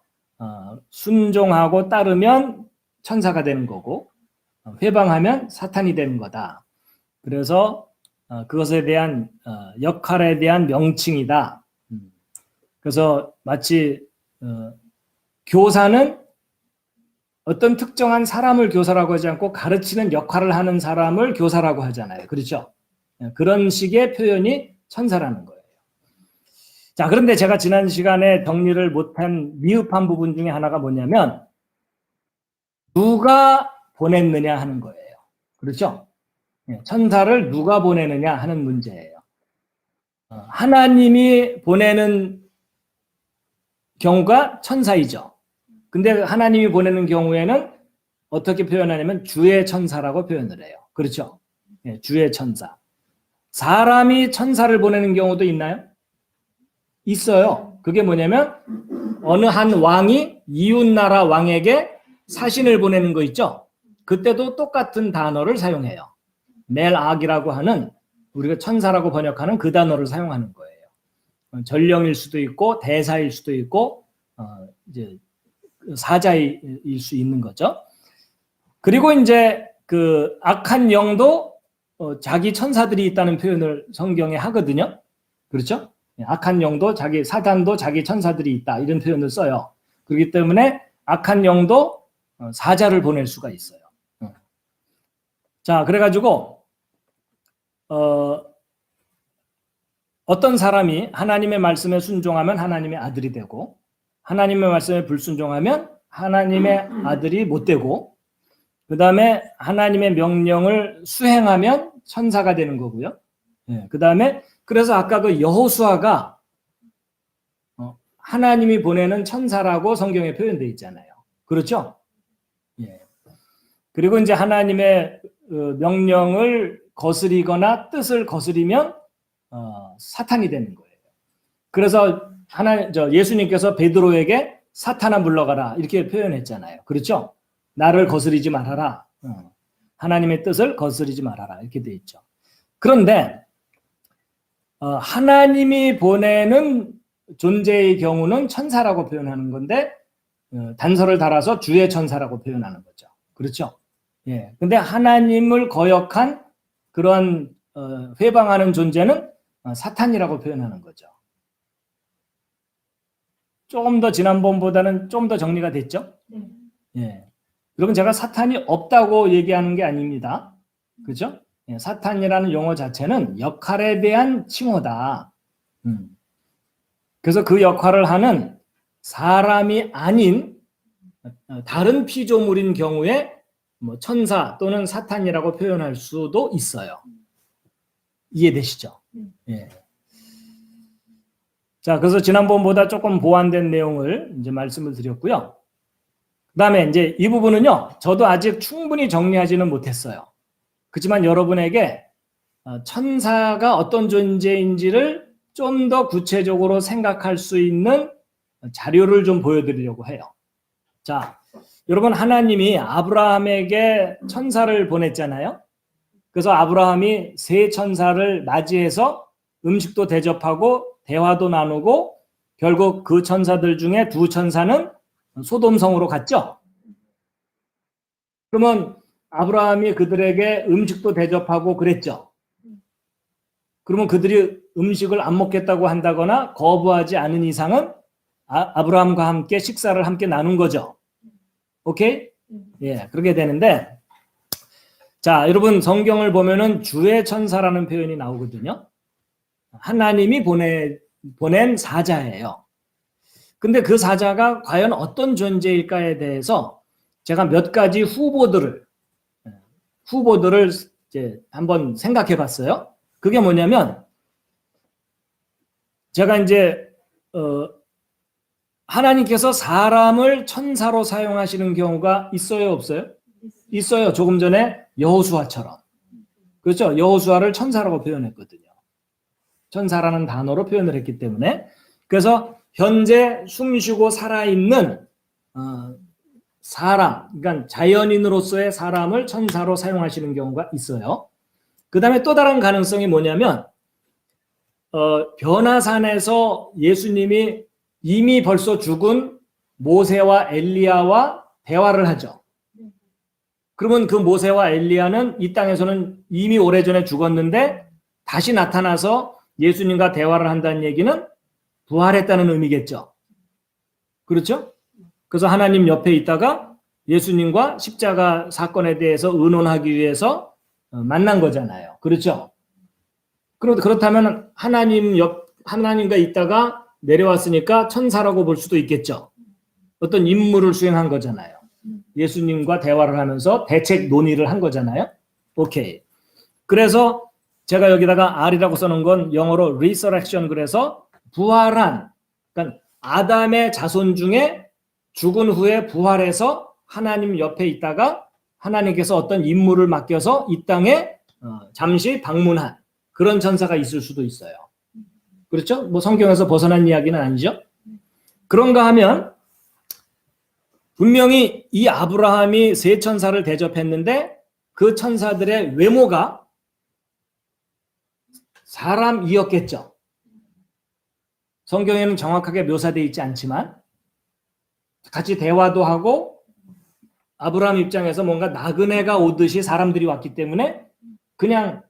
순종하고 따르면 천사가 되는 거고, 회방하면 사탄이 되는 거다. 그래서 그것에 대한 역할에 대한 명칭이다. 그래서 마치 교사는 어떤 특정한 사람을 교사라고 하지 않고 가르치는 역할을 하는 사람을 교사라고 하잖아요. 그렇죠? 그런 식의 표현이 천사라는 거예요. 자, 그런데 제가 지난 시간에 정리를 못한 미흡한 부분 중에 하나가 뭐냐면, 누가 보냈느냐 하는 거예요. 그렇죠? 천사를 누가 보내느냐 하는 문제예요. 하나님이 보내는 경우가 천사이죠. 근데 하나님이 보내는 경우에는 어떻게 표현하냐면 주의 천사라고 표현을 해요. 그렇죠? 주의 천사. 사람이 천사를 보내는 경우도 있나요? 있어요. 그게 뭐냐면 어느 한 왕이 이웃나라 왕에게 사신을 보내는 거 있죠? 그때도 똑같은 단어를 사용해요. 멜악이라고 하는, 우리가 천사라고 번역하는 그 단어를 사용하는 거예요. 전령일 수도 있고 대사일 수도 있고 이제 사자일 수 있는 거죠. 그리고 이제 악한 영도 자기 천사들이 있다는 표현을 성경에 하거든요. 그렇죠? 악한 영도 사단도 자기 천사들이 있다, 이런 표현을 써요. 그렇기 때문에 악한 영도 사자를 보낼 수가 있어요. 자, 그래가지고 어떤 사람이 하나님의 말씀에 순종하면 하나님의 아들이 되고, 하나님의 말씀에 불순종하면 하나님의 아들이 못 되고, 그 다음에 하나님의 명령을 수행하면 천사가 되는 거고요. 그 다음에 그래서 아까 여호수아가 하나님이 보내는 천사라고 성경에 표현되어 있잖아요. 그렇죠? 예. 그리고 이제 하나님의 명령을 거스리거나 뜻을 거스리면 사탄이 되는 거예요. 그래서 예수님께서 베드로에게 사탄아 물러가라 이렇게 표현했잖아요. 그렇죠? 나를 거스리지 말아라. 하나님의 뜻을 거스리지 말아라 이렇게 돼 있죠. 그런데 하나님이 보내는 존재의 경우는 천사라고 표현하는 건데 단서를 달아서 주의 천사라고 표현하는 거죠. 그렇죠? 예. 근데 하나님을 거역한 그런 회방하는 존재는 사탄이라고 표현하는 거죠. 조금 더 지난번보다는 좀 더 정리가 됐죠? 예. 여러분 제가 사탄이 없다고 얘기하는 게 아닙니다. 그렇죠? 예. 사탄이라는 용어 자체는 역할에 대한 칭호다. 그래서 그 역할을 하는 사람이 아닌 다른 피조물인 경우에 뭐 천사 또는 사탄이라고 표현할 수도 있어요. 이해되시죠? 예. 자, 그래서 지난번보다 조금 보완된 내용을 이제 말씀을 드렸고요. 그다음에 이제 이 부분은요, 저도 아직 충분히 정리하지는 못했어요. 그렇지만 여러분에게 천사가 어떤 존재인지를 좀 더 구체적으로 생각할 수 있는 자료를 좀 보여드리려고 해요. 자, 여러분 하나님이 아브라함에게 천사를 보냈잖아요. 그래서 아브라함이 세 천사를 맞이해서 음식도 대접하고 대화도 나누고 결국 그 천사들 중에 두 천사는 소돔성으로 갔죠. 그러면 아브라함이 그들에게 음식도 대접하고 그랬죠. 그러면 그들이 음식을 안 먹겠다고 한다거나 거부하지 않은 이상은 아브라함과 함께 식사를 함께 나눈 거죠. 오케이? 예, 그렇게 되는데, 자, 여러분 성경을 보면은 주의 천사라는 표현이 나오거든요. 하나님이 보낸 사자예요. 근데 그 사자가 과연 어떤 존재일까에 대해서 제가 몇 가지 후보들을 이제 한번 생각해 봤어요. 그게 뭐냐면, 제가 이제, 하나님께서 사람을 천사로 사용하시는 경우가 있어요, 없어요? 있어요. 조금 전에 여호수아처럼. 그렇죠? 여호수아를 천사라고 표현했거든요. 천사라는 단어로 표현을 했기 때문에. 그래서 현재 숨쉬고 살아있는 사람, 그러니까 자연인으로서의 사람을 천사로 사용하시는 경우가 있어요. 그 다음에 또 다른 가능성이 뭐냐면 변화산에서 예수님이 이미 벌써 죽은 모세와 엘리야와 대화를 하죠. 그러면 그 모세와 엘리야는 이 땅에서는 이미 오래전에 죽었는데 다시 나타나서 예수님과 대화를 한다는 얘기는 부활했다는 의미겠죠. 그렇죠? 그래서 하나님 옆에 있다가 예수님과 십자가 사건에 대해서 의논하기 위해서 만난 거잖아요. 그렇죠? 그렇다면 하나님과 있다가 내려왔으니까 천사라고 볼 수도 있겠죠. 어떤 임무를 수행한 거잖아요. 예수님과 대화를 하면서 대책 논의를 한 거잖아요. 오케이. 그래서 제가 여기다가 R이라고 써놓은 건 영어로 resurrection, 그래서 부활한, 그러니까 아담의 자손 중에 죽은 후에 부활해서 하나님 옆에 있다가 하나님께서 어떤 임무를 맡겨서 이 땅에 잠시 방문한 그런 천사가 있을 수도 있어요. 그렇죠? 뭐 성경에서 벗어난 이야기는 아니죠. 그런가 하면 분명히 이 아브라함이 세 천사를 대접했는데 그 천사들의 외모가 사람이었겠죠. 성경에는 정확하게 묘사되어 있지 않지만 같이 대화도 하고 아브라함 입장에서 뭔가 나그네가 오듯이 사람들이 왔기 때문에 그냥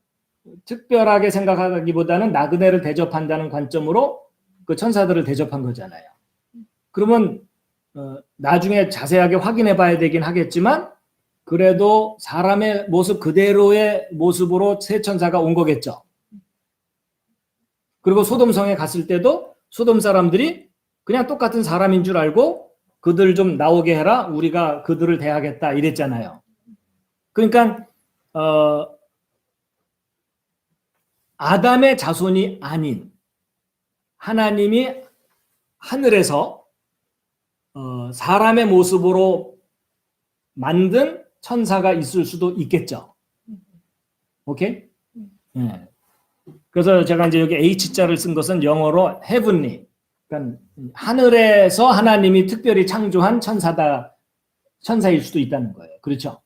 특별하게 생각하기보다는 나그네를 대접한다는 관점으로 그 천사들을 대접한 거잖아요. 그러면 나중에 자세하게 확인해 봐야 되긴 하겠지만 그래도 사람의 모습 그대로의 모습으로 세 천사가 온 거겠죠. 그리고 소돔성에 갔을 때도 소돔 사람들이 그냥 똑같은 사람인 줄 알고 그들 좀 나오게 해라, 우리가 그들을 대하겠다 이랬잖아요. 그러니까 아담의 자손이 아닌 하나님이 하늘에서 사람의 모습으로 만든 천사가 있을 수도 있겠죠. 오케이? 네. 그래서 제가 이제 여기 H자를 쓴 것은 영어로 heavenly, 그러니까 하늘에서 하나님이 특별히 창조한 천사일 수도 있다는 거예요. 그렇죠?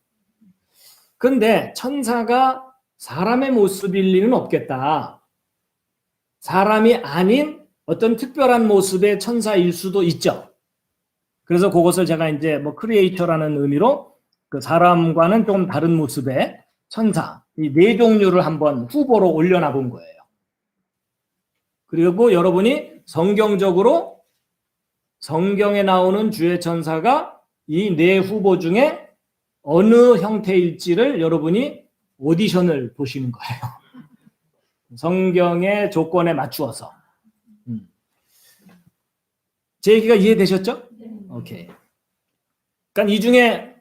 근데 천사가 사람의 모습일 리는 없겠다. 사람이 아닌 어떤 특별한 모습의 천사일 수도 있죠. 그래서 그것을 제가 이제 뭐 크리에이터라는 의미로 그 사람과는 좀 다른 모습의 천사, 이 네 종류를 한번 후보로 올려놔 본 거예요. 그리고 여러분이 성경적으로 성경에 나오는 주의 천사가 이 네 후보 중에 어느 형태일지를 여러분이 오디션을 보시는 거예요. 성경의 조건에 맞추어서. 제 얘기가 이해되셨죠? 오케이. 그러니까 이 중에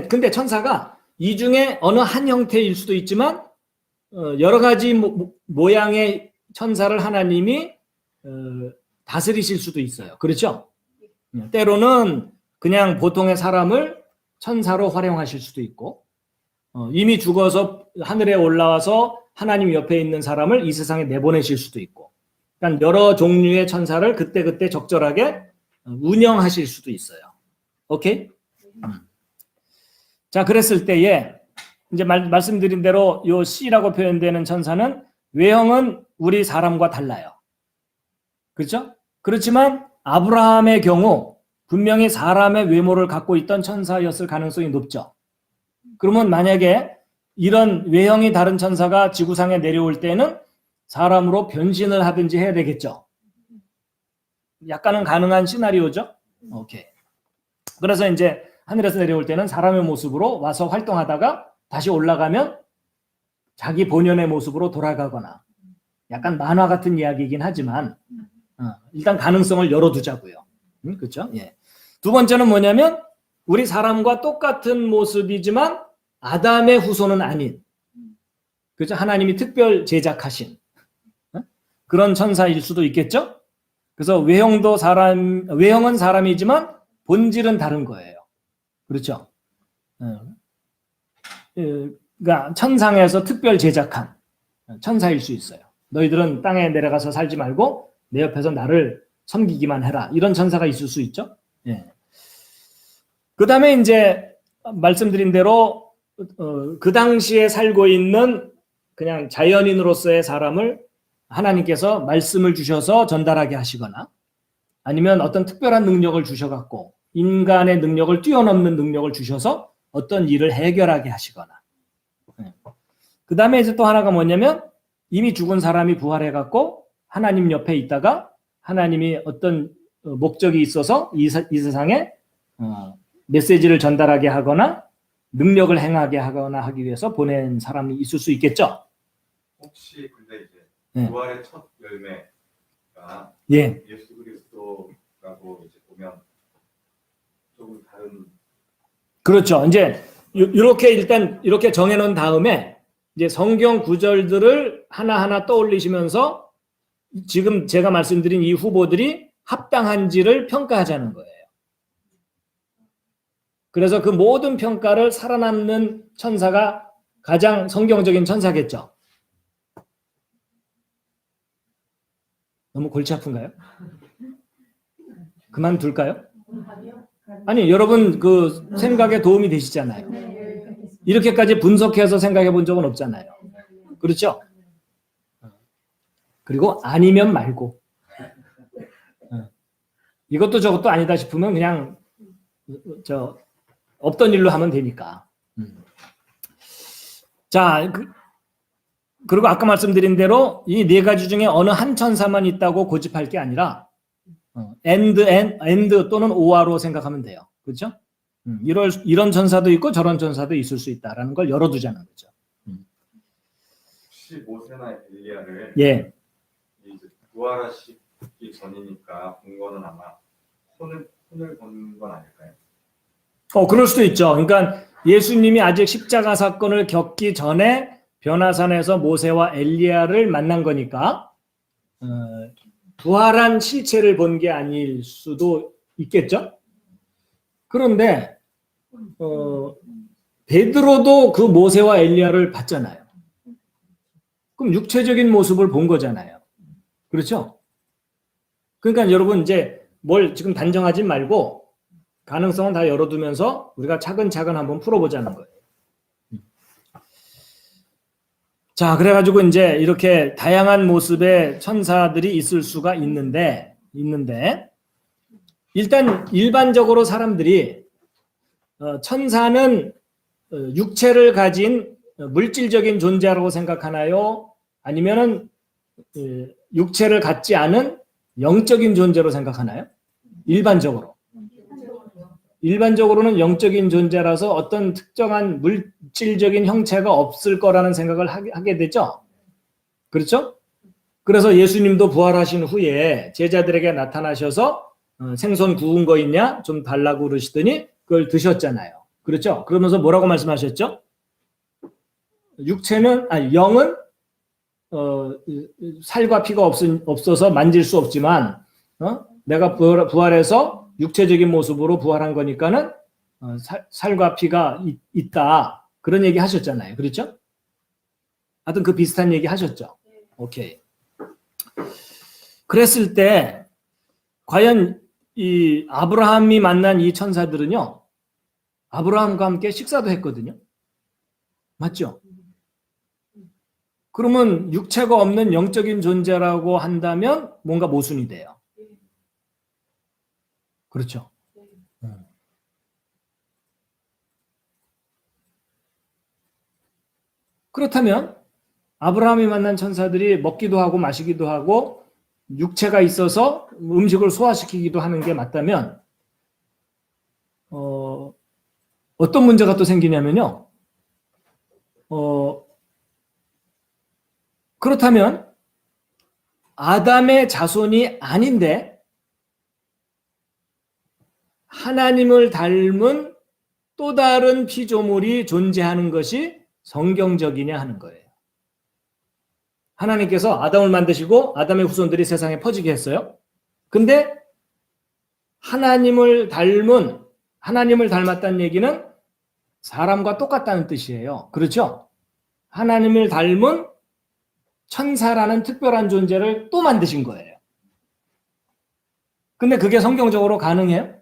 근데 천사가 이 중에 어느 한 형태일 수도 있지만 여러 가지 모양의 천사를 하나님이 다스리실 수도 있어요. 그렇죠? 때로는 그냥 보통의 사람을 천사로 활용하실 수도 있고 이미 죽어서 하늘에 올라와서 하나님 옆에 있는 사람을 이 세상에 내보내실 수도 있고 그러니까 여러 종류의 천사를 그때그때 적절하게 운영하실 수도 있어요. 오케이? 자, 그랬을 때에 이제 말씀드린 대로 요 C라고 표현되는 천사는 외형은 우리 사람과 달라요. 그렇죠? 그렇지만 아브라함의 경우 분명히 사람의 외모를 갖고 있던 천사였을 가능성이 높죠. 그러면 만약에 이런 외형이 다른 천사가 지구상에 내려올 때는 사람으로 변신을 하든지 해야 되겠죠. 약간은 가능한 시나리오죠. 오케이. 그래서 이제 하늘에서 내려올 때는 사람의 모습으로 와서 활동하다가 다시 올라가면 자기 본연의 모습으로 돌아가거나 약간 만화 같은 이야기이긴 하지만 일단 가능성을 열어두자고요. 그렇죠? 예. 두 번째는 뭐냐면 우리 사람과 똑같은 모습이지만 아담의 후손은 아닌 그렇죠? 하나님이 특별 제작하신 그런 천사일 수도 있겠죠? 그래서 외형은 사람이지만 본질은 다른 거예요. 그렇죠? 그러니까 천상에서 특별 제작한 천사일 수 있어요. 너희들은 땅에 내려가서 살지 말고 내 옆에서 나를 섬기기만 해라. 이런 천사가 있을 수 있죠. 예. 그 다음에 이제 말씀드린 대로 그 당시에 살고 있는 그냥 자연인으로서의 사람을 하나님께서 말씀을 주셔서 전달하게 하시거나 아니면 어떤 특별한 능력을 주셔갖고 인간의 능력을 뛰어넘는 능력을 주셔서 어떤 일을 해결하게 하시거나 그 다음에 이제 또 하나가 뭐냐면 이미 죽은 사람이 부활해갖고 하나님 옆에 있다가 하나님이 어떤 목적이 있어서 이 세상에 메시지를 전달하게 하거나 능력을 행하게 하거나 하기 위해서 보낸 사람이 있을 수 있겠죠. 혹시 근데 이제 부활의 첫 열매가 예. 예수 그리스도라고 이제 보면 조금 다른 그렇죠. 이제 이렇게 일단 이렇게 정해놓은 다음에 이제 성경 구절들을 하나하나 떠올리시면서 지금 제가 말씀드린 이 후보들이 합당한지를 평가하자는 거예요. 그래서 그 모든 평가를 살아남는 천사가 가장 성경적인 천사겠죠. 너무 골치 아픈가요? 그만둘까요? 아니, 여러분 그 생각에 도움이 되시잖아요. 이렇게까지 분석해서 생각해 본 적은 없잖아요. 그렇죠? 그리고 아니면 말고. 이것도 저것도 아니다 싶으면 그냥 없던 일로 하면 되니까. 자, 그리고 아까 말씀드린 대로 이 네 가지 중에 어느 한 천사만 있다고 고집할 게 아니라 and 또는 or로 생각하면 돼요. 그렇죠? 이런 천사도 있고 저런 천사도 있을 수 있다라는 걸 열어두자는 거죠. 혹시 모세나 엘리야를 예. 이제 부활하시기 전이니까 본 거는 아마 손을 본 건 아닐까요? 그럴 수도 있죠. 그러니까 예수님이 아직 십자가 사건을 겪기 전에 변화산에서 모세와 엘리야를 만난 거니까 부활한 실체를 본 게 아닐 수도 있겠죠. 그런데 베드로도 그 모세와 엘리야를 봤잖아요. 그럼 육체적인 모습을 본 거잖아요. 그렇죠? 그러니까 여러분 이제 뭘 지금 단정하지 말고 가능성은 다 열어두면서 우리가 차근차근 한번 풀어보자는 거예요. 자, 그래가지고 이제 이렇게 다양한 모습의 천사들이 있을 수가 있는데 일단 일반적으로 사람들이 천사는 육체를 가진 물질적인 존재라고 생각하나요? 아니면은 육체를 갖지 않은 영적인 존재로 생각하나요? 일반적으로는 영적인 존재라서 어떤 특정한 물질적인 형체가 없을 거라는 생각을 하게 되죠. 그렇죠? 그래서 예수님도 부활하신 후에 제자들에게 나타나셔서 생선 구운 거 있냐? 좀 달라고 그러시더니 그걸 드셨잖아요. 그렇죠? 그러면서 뭐라고 말씀하셨죠? 영은 살과 피가 없어서 만질 수 없지만 내가 부활해서 육체적인 모습으로 부활한 거니까는 살과 피가 있다. 그런 얘기 하셨잖아요. 그렇죠? 하여튼 그 비슷한 얘기 하셨죠. 오케이. 그랬을 때 과연 이 아브라함이 만난 이 천사들은요. 아브라함과 함께 식사도 했거든요. 맞죠? 그러면 육체가 없는 영적인 존재라고 한다면 뭔가 모순이 돼요. 그렇죠. 그렇다면 아브라함이 만난 천사들이 먹기도 하고 마시기도 하고 육체가 있어서 음식을 소화시키기도 하는 게 맞다면 어떤 문제가 또 생기냐면요. 그렇다면 아담의 자손이 아닌데 하나님을 닮은 또 다른 피조물이 존재하는 것이 성경적이냐 하는 거예요. 하나님께서 아담을 만드시고 아담의 후손들이 세상에 퍼지게 했어요. 근데 하나님을 닮았다는 얘기는 사람과 똑같다는 뜻이에요. 그렇죠? 하나님을 닮은 천사라는 특별한 존재를 또 만드신 거예요. 근데 그게 성경적으로 가능해요?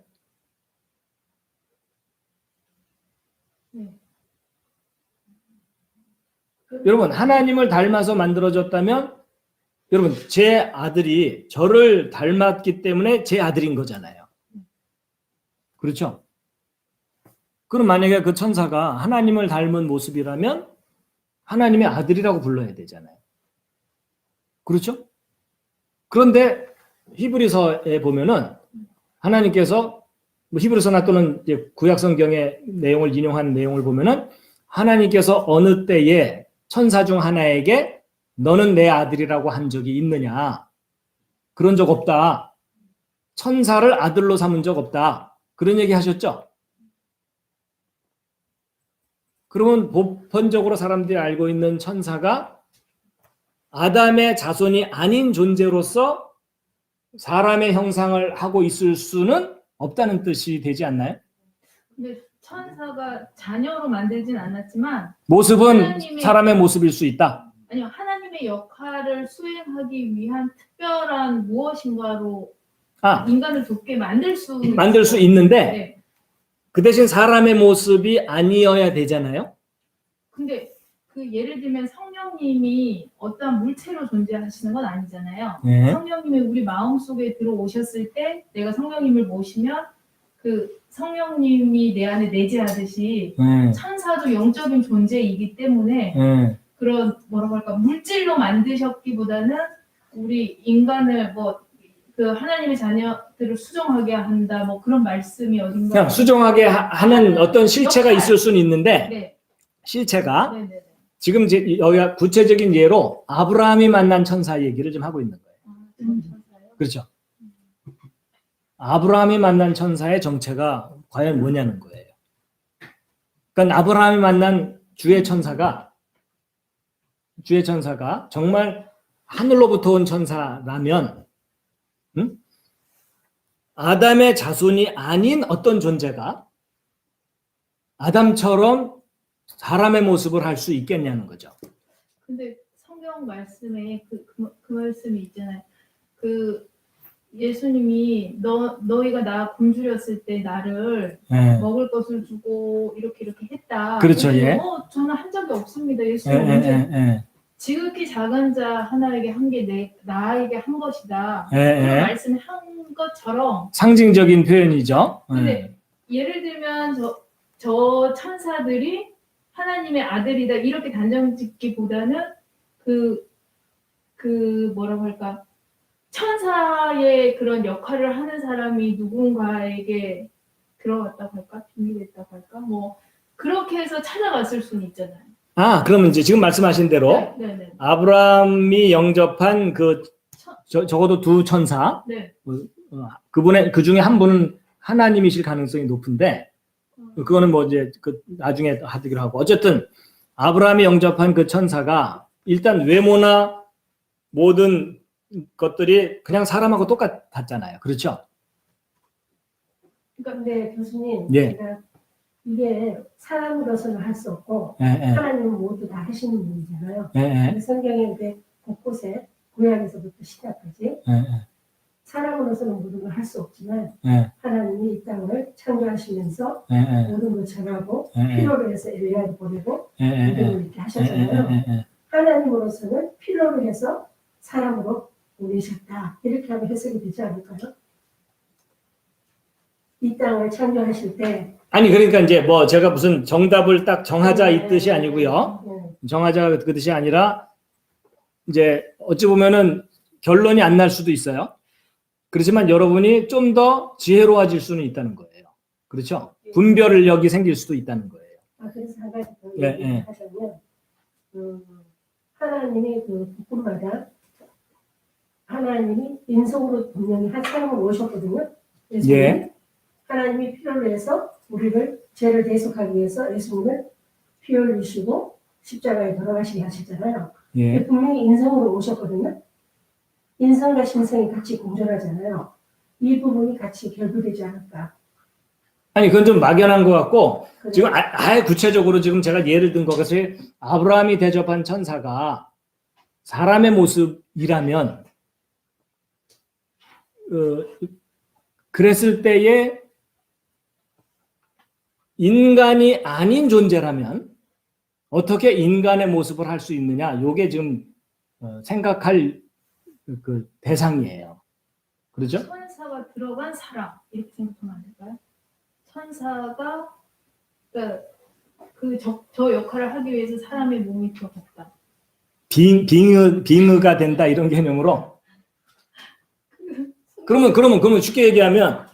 여러분, 하나님을 닮아서 만들어졌다면 여러분, 제 아들이 저를 닮았기 때문에 제 아들인 거잖아요. 그렇죠? 그럼 만약에 그 천사가 하나님을 닮은 모습이라면 하나님의 아들이라고 불러야 되잖아요. 그렇죠? 그런데 히브리서에 보면은 하나님께서 히브리서나 또는 구약 성경의 내용을 인용한 내용을 보면은 하나님께서 어느 때에 천사 중 하나에게 너는 내 아들이라고 한 적이 있느냐? 그런 적 없다. 천사를 아들로 삼은 적 없다. 그런 얘기 하셨죠? 그러면 보편적으로 사람들이 알고 있는 천사가 아담의 자손이 아닌 존재로서 사람의 형상을 하고 있을 수는 없다는 뜻이 되지 않나요? 근데 천사가 자녀로 만들진 않았지만 모습은 사람의 모습일 수 있다. 아니요, 하나님의 역할을 수행하기 위한 특별한 무엇인가로 인간을 돕게 만들 수 있는데 네. 그 대신 사람의 모습이 아니어야 되잖아요. 근데 그 예를 들면 성령님이 어떤 물체로 존재하시는 건 아니잖아요. 네. 성령님이 우리 마음속에 들어오셨을 때 내가 성령님을 모시면 그 성령님이 내 안에 내재하듯이 천사도 영적인 존재이기 때문에 그런 뭐라고 할까 물질로 만드셨기보다는 우리 인간을 뭐 그 하나님의 자녀들을 수종하게 한다 뭐 그런 말씀이 어딘가 그냥 수종하게 하는 어떤 실체가 있을 수는 있는데 네. 실체가 네네네. 지금 이제 여기가 구체적인 예로 아브라함이 만난 천사 얘기를 좀 하고 있는 거예요. 천사요? 그렇죠. 아브라함이 만난 천사의 정체가 과연 뭐냐는 거예요. 그러니까 아브라함이 만난 주의 천사가 정말 하늘로부터 온 천사라면 아담의 자손이 아닌 어떤 존재가 아담처럼 사람의 모습을 할 수 있겠냐는 거죠. 근데 성경 말씀에 그 말씀이 있잖아요. 그 예수님이 너희가 나 굶주렸을 때 나를 예. 먹을 것을 주고 이렇게 했다. 그렇죠, 예. 저는 한 적이 없습니다. 예, 예수님 예, 언제 예, 지극히 작은 자 하나에게 한 게 나에게 한 것이다. 예, 예. 그런 말씀을 한 것처럼. 상징적인 표현이죠. 예. 근데 예를 들면 저 천사들이 하나님의 아들이다 이렇게 단정 짓기보다는 그 뭐라고 할까 천사의 그런 역할을 하는 사람이 누군가에게 들어갔다고 할까 비밀했다고 할까 뭐 그렇게 해서 찾아갔을 수는 있잖아요. 아, 그러면 이제 지금 말씀하신 대로 네네. 아브라함이 영접한 적어도 두 천사, 네. 그 중에 한 분은 하나님이실 가능성이 높은데, 그거는 뭐 이제 나중에 하기로 하고, 어쨌든 아브라함이 영접한 그 천사가 일단 외모나 모든 것들이 그냥 사람하고 똑같았잖아요. 그렇죠? 그런데 교수님, 예. 제가 이게 사람으로서는 할 수 없고 예, 예, 하나님은 모두 다 하시는 분이잖아요. 예, 예, 근데 성경에 이제 곳곳에 구약에서부터 시작하지 예, 사람으로서는 모든 걸 할 수 없지만 예, 하나님이 이 땅을 창조하시면서 예, 예, 모든 걸 전하고 예, 예. 필요로 해서 엘리야를 보내고 예, 예, 모든 걸 예, 이렇게 하셨잖아요. 하나님으로서는 필요로 해서 사람으로 보내셨다. 이렇게 하면 해석이 되지 않을까요? 이 땅을 창조하실 때 아니, 그러니까 이제 뭐 제가 무슨 정답을 딱 정하자 이 뜻이 아니고요. 네. 정하자 그 뜻이 아니라 이제 어찌 보면은 결론이 안 날 수도 있어요. 그렇지만 여러분이 좀 더 지혜로워질 수는 있다는 거예요. 그렇죠? 분별력이 생길 수도 있다는 거예요. 그래서 한 가지 더 예, 예. 얘기하자면 하나님이 그 국군마다 하나님이 인성으로 분명히 한 사람을 오셨거든요. 예수님이. 예. 하나님이 피 흘려서 우리를 죄를 대속하기 위해서 예수님을 피 흘리시고 십자가에 돌아가시게 하셨잖아요. 예. 분명히 인성으로 오셨거든요. 인성과 신성이 같이 공존하잖아요. 이 부분이 같이 결부되지 않을까. 아니, 그건 좀 막연한 것 같고, 그래서 지금 아예 구체적으로 지금 제가 예를 든 것이 아브라함이 대접한 천사가 사람의 모습이라면, 그랬을 때에 인간이 아닌 존재라면 어떻게 인간의 모습을 할 수 있느냐? 요게 지금 생각할 그 대상이에요. 그렇죠? 천사가 들어간 사람 이렇게 생각하면 안 될까요? 천사가 그러니까 저 역할을 하기 위해서 사람의 몸이 들어갔다. 빙의가 된다 이런 개념으로. 그러면 쉽게 얘기하면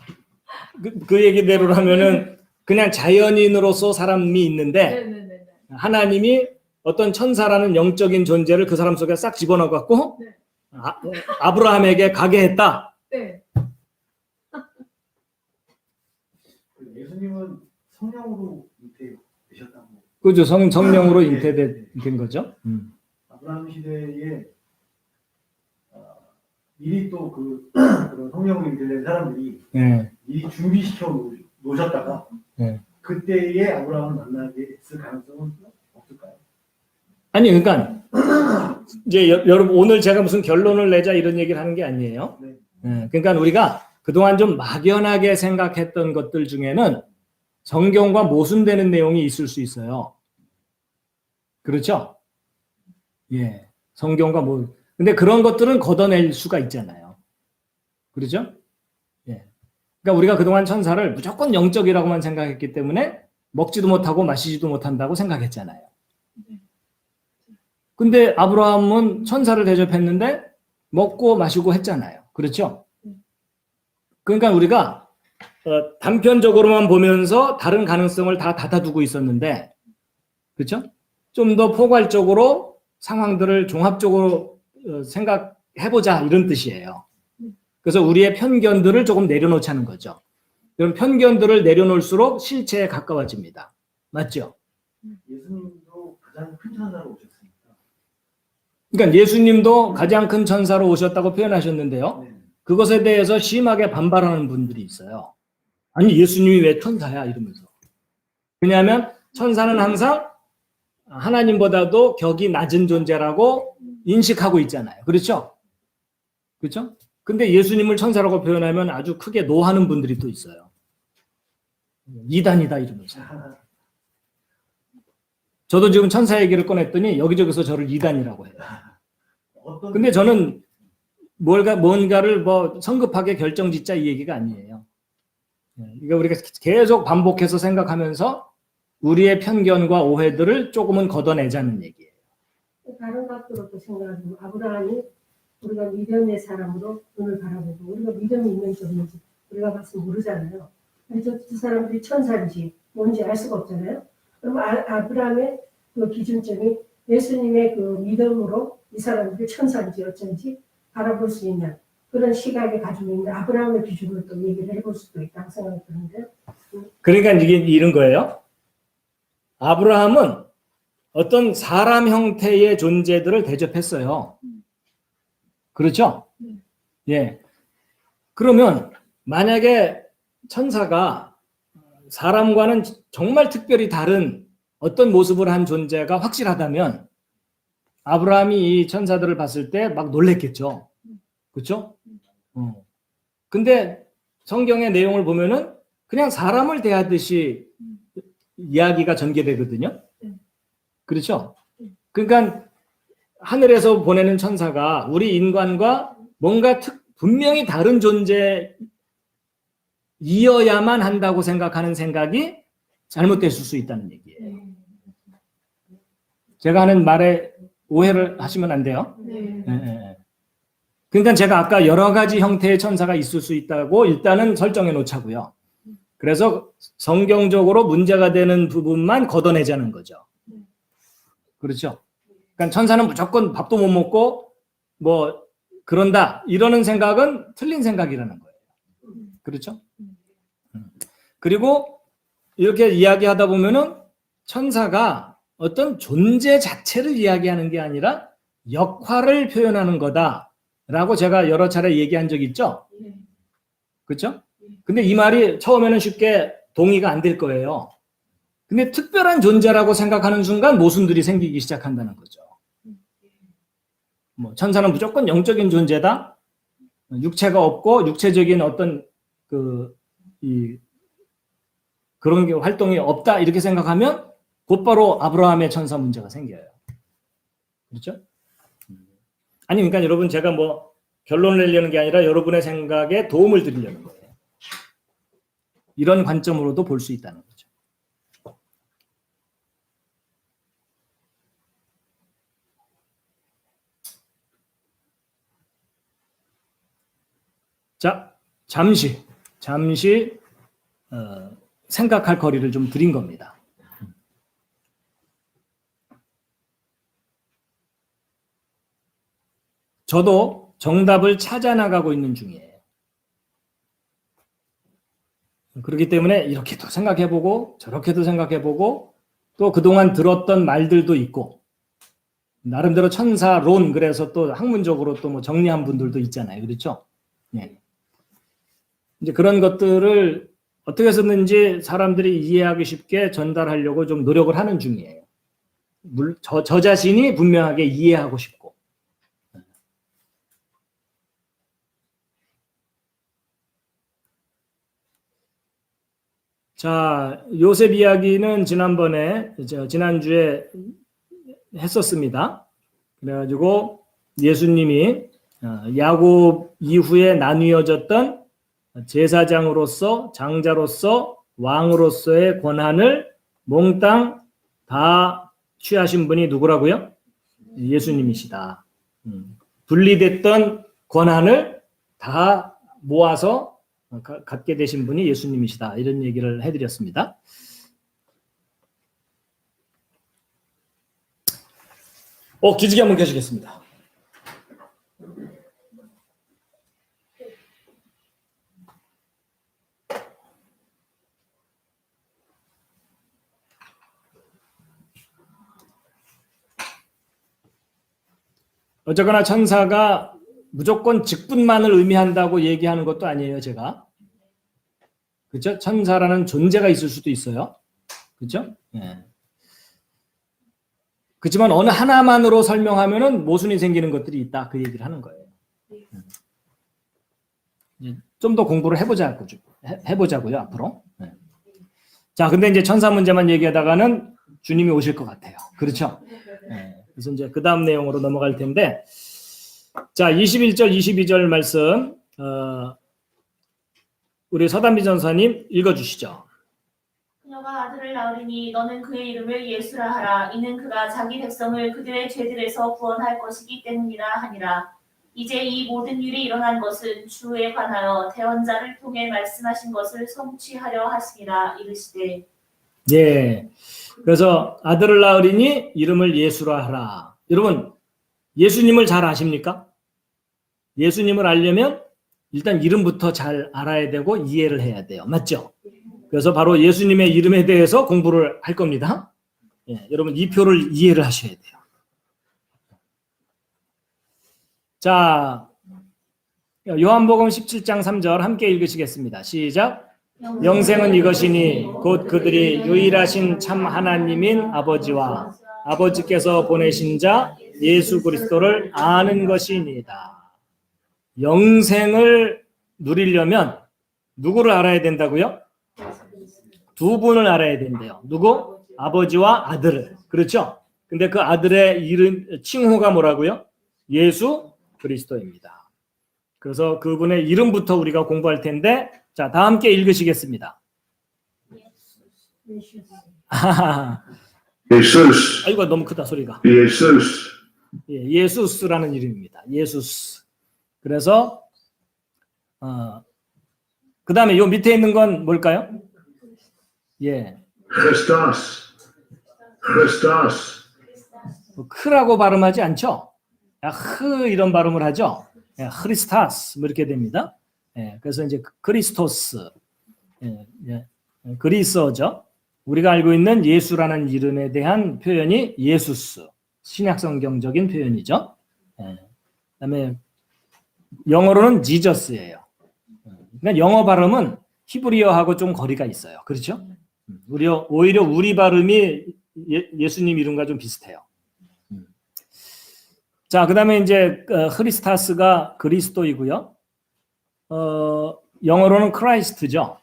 그 얘기대로라면은 그냥 자연인으로서 사람이 있는데 네네네. 하나님이 어떤 천사라는 영적인 존재를 그 사람 속에 싹 집어넣어 갖고 네. 아브라함에게 가게 했다. 네. 예수님은 성령으로 잉태되셨다고. 그죠? 성령으로 잉태된 거죠. 아브라함 시대에 미리 또 그런 성령으로 잉태된 사람들이 예. 미리 준비시켜 놓으셨다가 네. 그때에 아브라함을 만나게 했을 가능성은 없을까요? 아니, 그러니까 이제 여러분 오늘 제가 무슨 결론을 내자 이런 얘기를 하는 게 아니에요. 네. 예, 그러니까 우리가 그동안 좀 막연하게 생각했던 것들 중에는 성경과 모순되는 내용이 있을 수 있어요. 그렇죠? 예. 성경과 근데 그런 것들은 걷어낼 수가 있잖아요. 그렇죠? 예. 그러니까 우리가 그동안 천사를 무조건 영적이라고만 생각했기 때문에 먹지도 못하고 마시지도 못한다고 생각했잖아요. 근데 아브라함은 천사를 대접했는데 먹고 마시고 했잖아요. 그렇죠? 그러니까 우리가 단편적으로만 보면서 다른 가능성을 다 닫아두고 있었는데, 그렇죠? 좀 더 포괄적으로 상황들을 종합적으로 생각해보자 이런 뜻이에요. 그래서 우리의 편견들을 조금 내려놓자는 거죠. 그럼 편견들을 내려놓을수록 실체에 가까워집니다. 맞죠? 예수님도 가장 큰 천사로 오셨으니까. 그러니까 예수님도 가장 큰 천사로 오셨다고 표현하셨는데요. 네. 그것에 대해서 심하게 반발하는 분들이 있어요. 아니, 예수님이 왜 천사야? 이러면서. 왜냐하면 천사는 항상 하나님보다도 격이 낮은 존재라고 인식하고 있잖아요. 그렇죠? 그렇죠? 근데 예수님을 천사라고 표현하면 아주 크게 노하는 분들이 또 있어요. 이단이다 이러면서. 저도 지금 천사 얘기를 꺼냈더니 여기저기서 저를 이단이라고 해요. 어떤 근데 저는 뭔가를 뭐 성급하게 결정짓자 이 얘기가 아니에요. 그러니까 우리가 계속 반복해서 생각하면서 우리의 편견과 오해들을 조금은 걷어내자는 얘기예요. 다른 각도로도 생각하면 아브라함이 우리가 믿음의 사람으로 눈을 바라보고 우리가 믿음이 있는지 없는지 우리가 봐서 모르잖아요. 그래서 그 사람들이 천사인지 뭔지 알 수가 없잖아요. 그럼 아브라함의 그 기준점이 예수님의 그 믿음으로 이 사람들이 천사인지 어쩐지 알아볼 수 있는 그런 시각을 가지고 있는 아브라함의 기준으로 또 얘기를 해볼 수도 있다고 생각이 드는데. 그러니까 이게 이런 거예요. 아브라함은 어떤 사람 형태의 존재들을 대접했어요. 그렇죠? 예. 그러면 만약에 천사가 사람과는 정말 특별히 다른 어떤 모습을 한 존재가 확실하다면 아브라함이 이 천사들을 봤을 때 막 놀랬겠죠. 그렇죠? 근데 성경의 내용을 보면은 그냥 사람을 대하듯이 이야기가 전개되거든요. 그렇죠? 그러니까 하늘에서 보내는 천사가 우리 인간과 뭔가 분명히 다른 존재이어야만 한다고 생각하는 생각이 잘못됐을 수 있다는 얘기예요. 제가 하는 말에 오해를 하시면 안 돼요. 네. 그러니까 제가 아까 여러 가지 형태의 천사가 있을 수 있다고 일단은 설정해 놓자고요. 그래서 성경적으로 문제가 되는 부분만 걷어내자는 거죠. 그렇죠? 그러니까 천사는 무조건 밥도 못 먹고 뭐 그런다 이러는 생각은 틀린 생각이라는 거예요. 그렇죠? 그리고 이렇게 이야기하다 보면은 천사가 어떤 존재 자체를 이야기하는 게 아니라 역할을 표현하는 거다라고 제가 여러 차례 얘기한 적 있죠? 그렇죠? 근데 이 말이 처음에는 쉽게 동의가 안 될 거예요. 근데 특별한 존재라고 생각하는 순간 모순들이 생기기 시작한다는 거죠. 뭐 천사는 무조건 영적인 존재다. 육체가 없고 육체적인 어떤 그런 게 활동이 없다 이렇게 생각하면 곧바로 아브라함의 천사 문제가 생겨요. 그렇죠? 아니 그러니까 여러분 제가 뭐 결론을 내려는 게 아니라 여러분의 생각에 도움을 드리려는 거예요. 이런 관점으로도 볼 수 있다는 거죠. 자, 잠시 생각할 거리를 좀 드린 겁니다. 저도 정답을 찾아 나가고 있는 중이에요. 그렇기 때문에 이렇게도 생각해보고 저렇게도 생각해보고 또 그동안 들었던 말들도 있고 나름대로 천사론 그래서 또 학문적으로 또 뭐 정리한 분들도 있잖아요. 그렇죠? 네. 이제 그런 것들을 어떻게 해서든지 사람들이 이해하기 쉽게 전달하려고 좀 노력을 하는 중이에요. 저 자신이 분명하게 이해하고 싶고. 자, 요셉 이야기는 지난주에 했었습니다. 그래가지고 예수님이 야곱 이후에 나뉘어졌던 제사장으로서 장자로서 왕으로서의 권한을 몽땅 다 취하신 분이 누구라고요? 예수님이시다. 분리됐던 권한을 다 모아서 갖게 되신 분이 예수님이시다. 이런 얘기를 해드렸습니다. 기지개 한번 켜시겠습니다. 어쨌거나 천사가 무조건 직분만을 의미한다고 얘기하는 것도 아니에요, 제가. 그렇죠? 천사라는 존재가 있을 수도 있어요. 그렇죠? 예. 그렇지만 어느 하나만으로 설명하면은 모순이 생기는 것들이 있다. 그 얘기를 하는 거예요. 좀 더 공부를 해보자고요, 앞으로. 네. 자, 근데 이제 천사 문제만 얘기하다가는 주님이 오실 것 같아요. 그렇죠? 네. 그래서 이제 그 다음 내용으로 넘어갈 텐데, 자, 21절, 22절 말씀, 우리 서단비 전사님 읽어주시죠. 그녀가 아들을 낳으리니 너는 그의 이름을 예수라 하라. 이는 그가 자기 백성을 그들의 죄들에서 구원할 것이기 때문이라 하니라. 이제 이 모든 일이 일어난 것은 주에 관하여 대언자를 통해 말씀하신 것을 성취하려 하심이라. 이르시되. 예. 그래서 아들을 낳으리니 이름을 예수라 하라. 여러분, 예수님을 잘 아십니까? 예수님을 알려면 일단 이름부터 잘 알아야 되고 이해를 해야 돼요. 맞죠? 그래서 바로 예수님의 이름에 대해서 공부를 할 겁니다. 예, 여러분 이 표를 이해를 하셔야 돼요. 자, 요한복음 17장 3절 함께 읽으시겠습니다. 시작. 영생은 이것이니 곧 그들이 유일하신 참 하나님인 아버지와 아버지께서 보내신 자 예수 그리스도를 아는 것이니이다. 영생을 누리려면 누구를 알아야 된다고요? 두 분을 알아야 된대요. 누구? 아버지와 아들을. 그렇죠? 근데 그 아들의 이름, 칭호가 뭐라고요? 예수 그리스도입니다. 그래서 그분의 이름부터 우리가 공부할 텐데, 자, 다 함께 읽으시겠습니다. 예수스. 아이고, 너무 크다, 소리가. 예수스. 예, 예수스라는 이름입니다. 예수스. 그래서, 그 다음에 요 밑에 있는 건 뭘까요? 예. 크리스토스. 크리스토스. 크라고 발음하지 않죠? 야, 흐 이런 발음을 하죠? 예, 크리스타스 뭐 이렇게 됩니다. 예, 그래서 이제 크리스토스, 그리스어죠. 우리가 알고 있는 예수라는 이름에 대한 표현이 예수스, 신약성경적인 표현이죠. 예, 그다음에 영어로는 지저스예요. 그러니까 영어 발음은 히브리어하고 좀 거리가 있어요. 그렇죠? 오히려 우리 발음이 예수님 이름과 좀 비슷해요. 자, 그 다음에 이제 크리스타스가 그리스도이고요. 영어로는 크라이스트죠.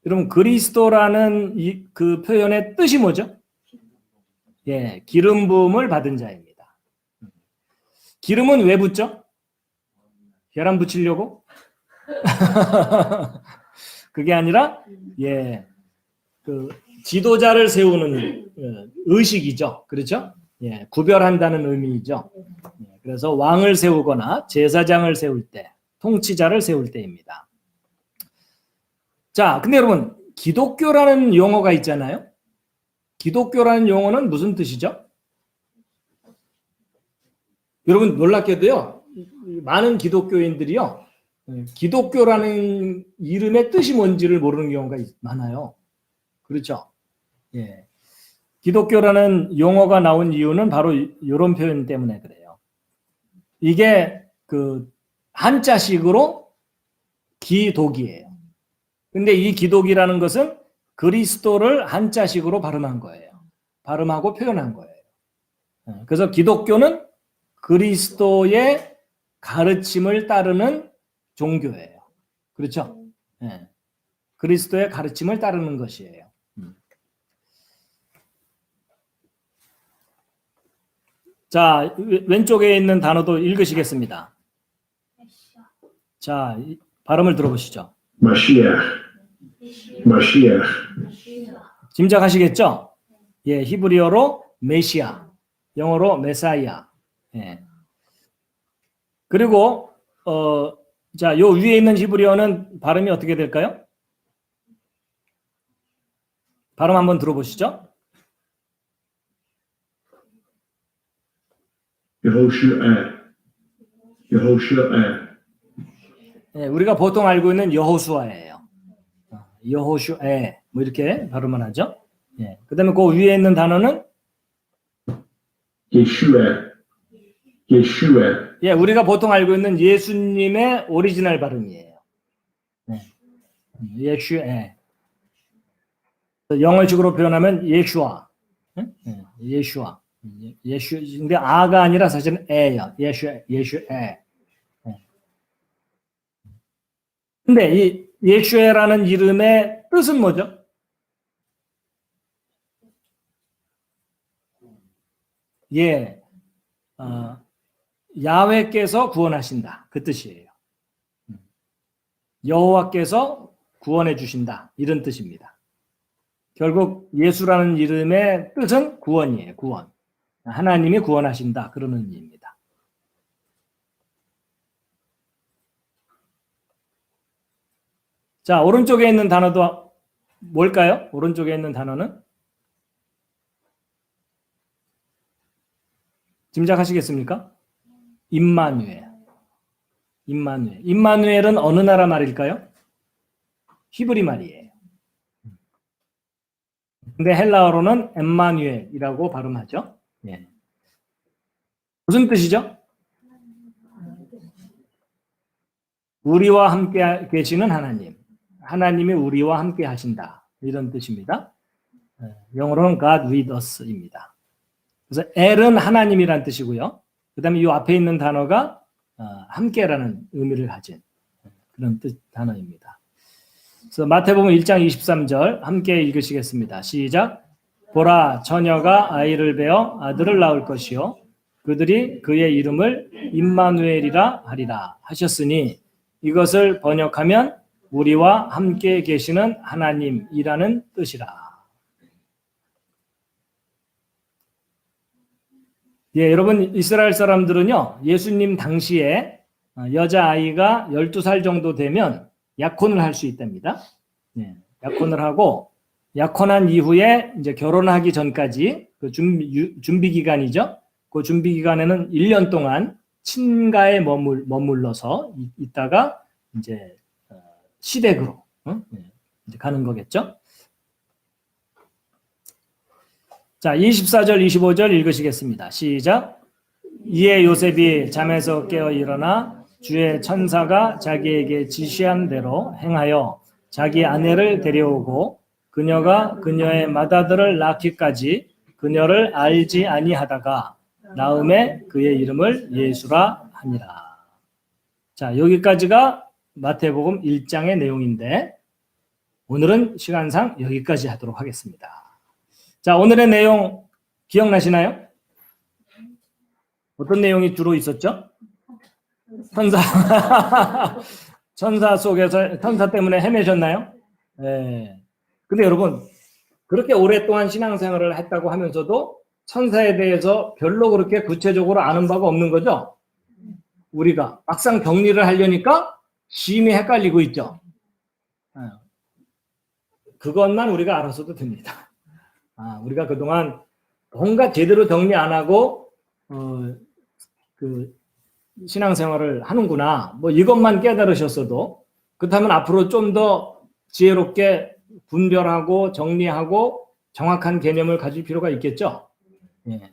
여러분, 그리스도라는 그 표현의 뜻이 뭐죠? 예, 기름 부음을 받은 자입니다. 기름은 왜 붓죠? 계란 붙이려고? 그게 아니라, 예, 그 지도자를 세우는 의식이죠. 그렇죠? 예, 구별한다는 의미이죠. 예, 그래서 왕을 세우거나 제사장을 세울 때, 통치자를 세울 때입니다. 자, 근데 여러분, 기독교라는 용어가 있잖아요. 기독교라는 용어는 무슨 뜻이죠? 여러분 놀랍게도요, 많은 기독교인들이요, 기독교라는 이름의 뜻이 뭔지를 모르는 경우가 많아요. 그렇죠? 예. 기독교라는 용어가 나온 이유는 바로 이런 표현 때문에 그래요. 이게 그 한자식으로 기독이에요. 근데 이 기독이라는 것은 그리스도를 한자식으로 발음한 거예요. 발음하고 표현한 거예요. 그래서 기독교는 그리스도의 가르침을 따르는 종교예요. 그렇죠? 네. 그리스도의 가르침을 따르는 것이에요. 자, 왼쪽에 있는 단어도 읽으시겠습니다. 자, 발음을 들어보시죠. 마시아. 마시아. 짐작하시겠죠? 예, 히브리어로 메시아, 영어로 메사이아. 예. 그리고 자, 요 위에 있는 히브리어는 발음이 어떻게 될까요? 발음 한번 들어보시죠. 여호슈아. 여호슈아. 예, 우리가 보통 알고 있는 여호수아예요. 여호슈에 뭐 이렇게 발음을 하죠. 예. 그다음에 그 위에 있는 단어는 예슈아. 예슈아. 예, 우리가 보통 알고 있는 예수님의 오리지널 발음이에요. 네. 예슈에. 영어식으로 표현하면 예슈아. 네? 예슈아. 예슈. 근데 아가 아니라 사실은 에예요. 예슈에. 근데 이 예슈에라는 이름의 뜻은 뭐죠? 예, 야훼께서 구원하신다. 그 뜻이에요. 여호와께서 구원해 주신다. 이런 뜻입니다. 결국 예수라는 이름의 뜻은 구원이에요. 구원. 하나님이 구원하신다. 그런 의미입니다. 자, 오른쪽에 있는 단어도 뭘까요? 오른쪽에 있는 단어는? 짐작하시겠습니까? 임마누엘. 임마누엘. 임마누엘은 어느 나라 말일까요? 히브리 말이에요. 근데 헬라어로는 엠마누엘이라고 발음하죠. 예. 무슨 뜻이죠? 우리와 함께 계시는 하나님. 하나님이 우리와 함께 하신다. 이런 뜻입니다. 영어로는 God with us입니다. 그래서 엘은 하나님이란 뜻이고요. 그 다음에 이 앞에 있는 단어가 함께라는 의미를 가진 그런 단어입니다. 그래서 마태복음 1장 23절 함께 읽으시겠습니다. 시작. 보라, 처녀가 아이를 베어 아들을 낳을 것이요 그들이 그의 이름을 임마누엘이라 하리라 하셨으니 이것을 번역하면 우리와 함께 계시는 하나님이라는 뜻이라. 예, 여러분 이스라엘 사람들은요. 예수님 당시에 여자아이가 12살 정도 되면 약혼을 할 수 있답니다. 예, 약혼을 하고 약혼한 이후에 이제 결혼하기 전까지 그 준비 기간이죠. 그 준비 기간에는 1년 동안 친가에 머물러서 있다가 이제 시댁으로 이제 가는 거겠죠. 자, 24절, 25절 읽으시겠습니다. 시작. 이에 요셉이 잠에서 깨어 일어나 주의 천사가 자기에게 지시한 대로 행하여 자기 아내를 데려오고 그녀가 그녀의 맏아들을 낳기까지 그녀를 알지 아니하다가 나음에 그의 이름을 예수라 하니라. 자, 여기까지가 마태복음 1장의 내용인데 오늘은 시간상 여기까지 하도록 하겠습니다. 자, 오늘의 내용 기억나시나요? 어떤 내용이 주로 있었죠? 천사. 천사 속에서 천사 때문에 헤매셨나요? 네. 근데 여러분 그렇게 오랫동안 신앙생활을 했다고 하면서도 천사에 대해서 별로 그렇게 구체적으로 아는 바가 없는 거죠? 우리가 막상 격리를 하려니까 심히 헷갈리고 있죠? 그것만 우리가 알아서도 됩니다. 우리가 그동안 뭔가 제대로 정리 안 하고 그 신앙생활을 하는구나. 뭐 이것만 깨달으셨어도 그렇다면 앞으로 좀 더 지혜롭게 분별하고 정리하고 정확한 개념을 가질 필요가 있겠죠. 예.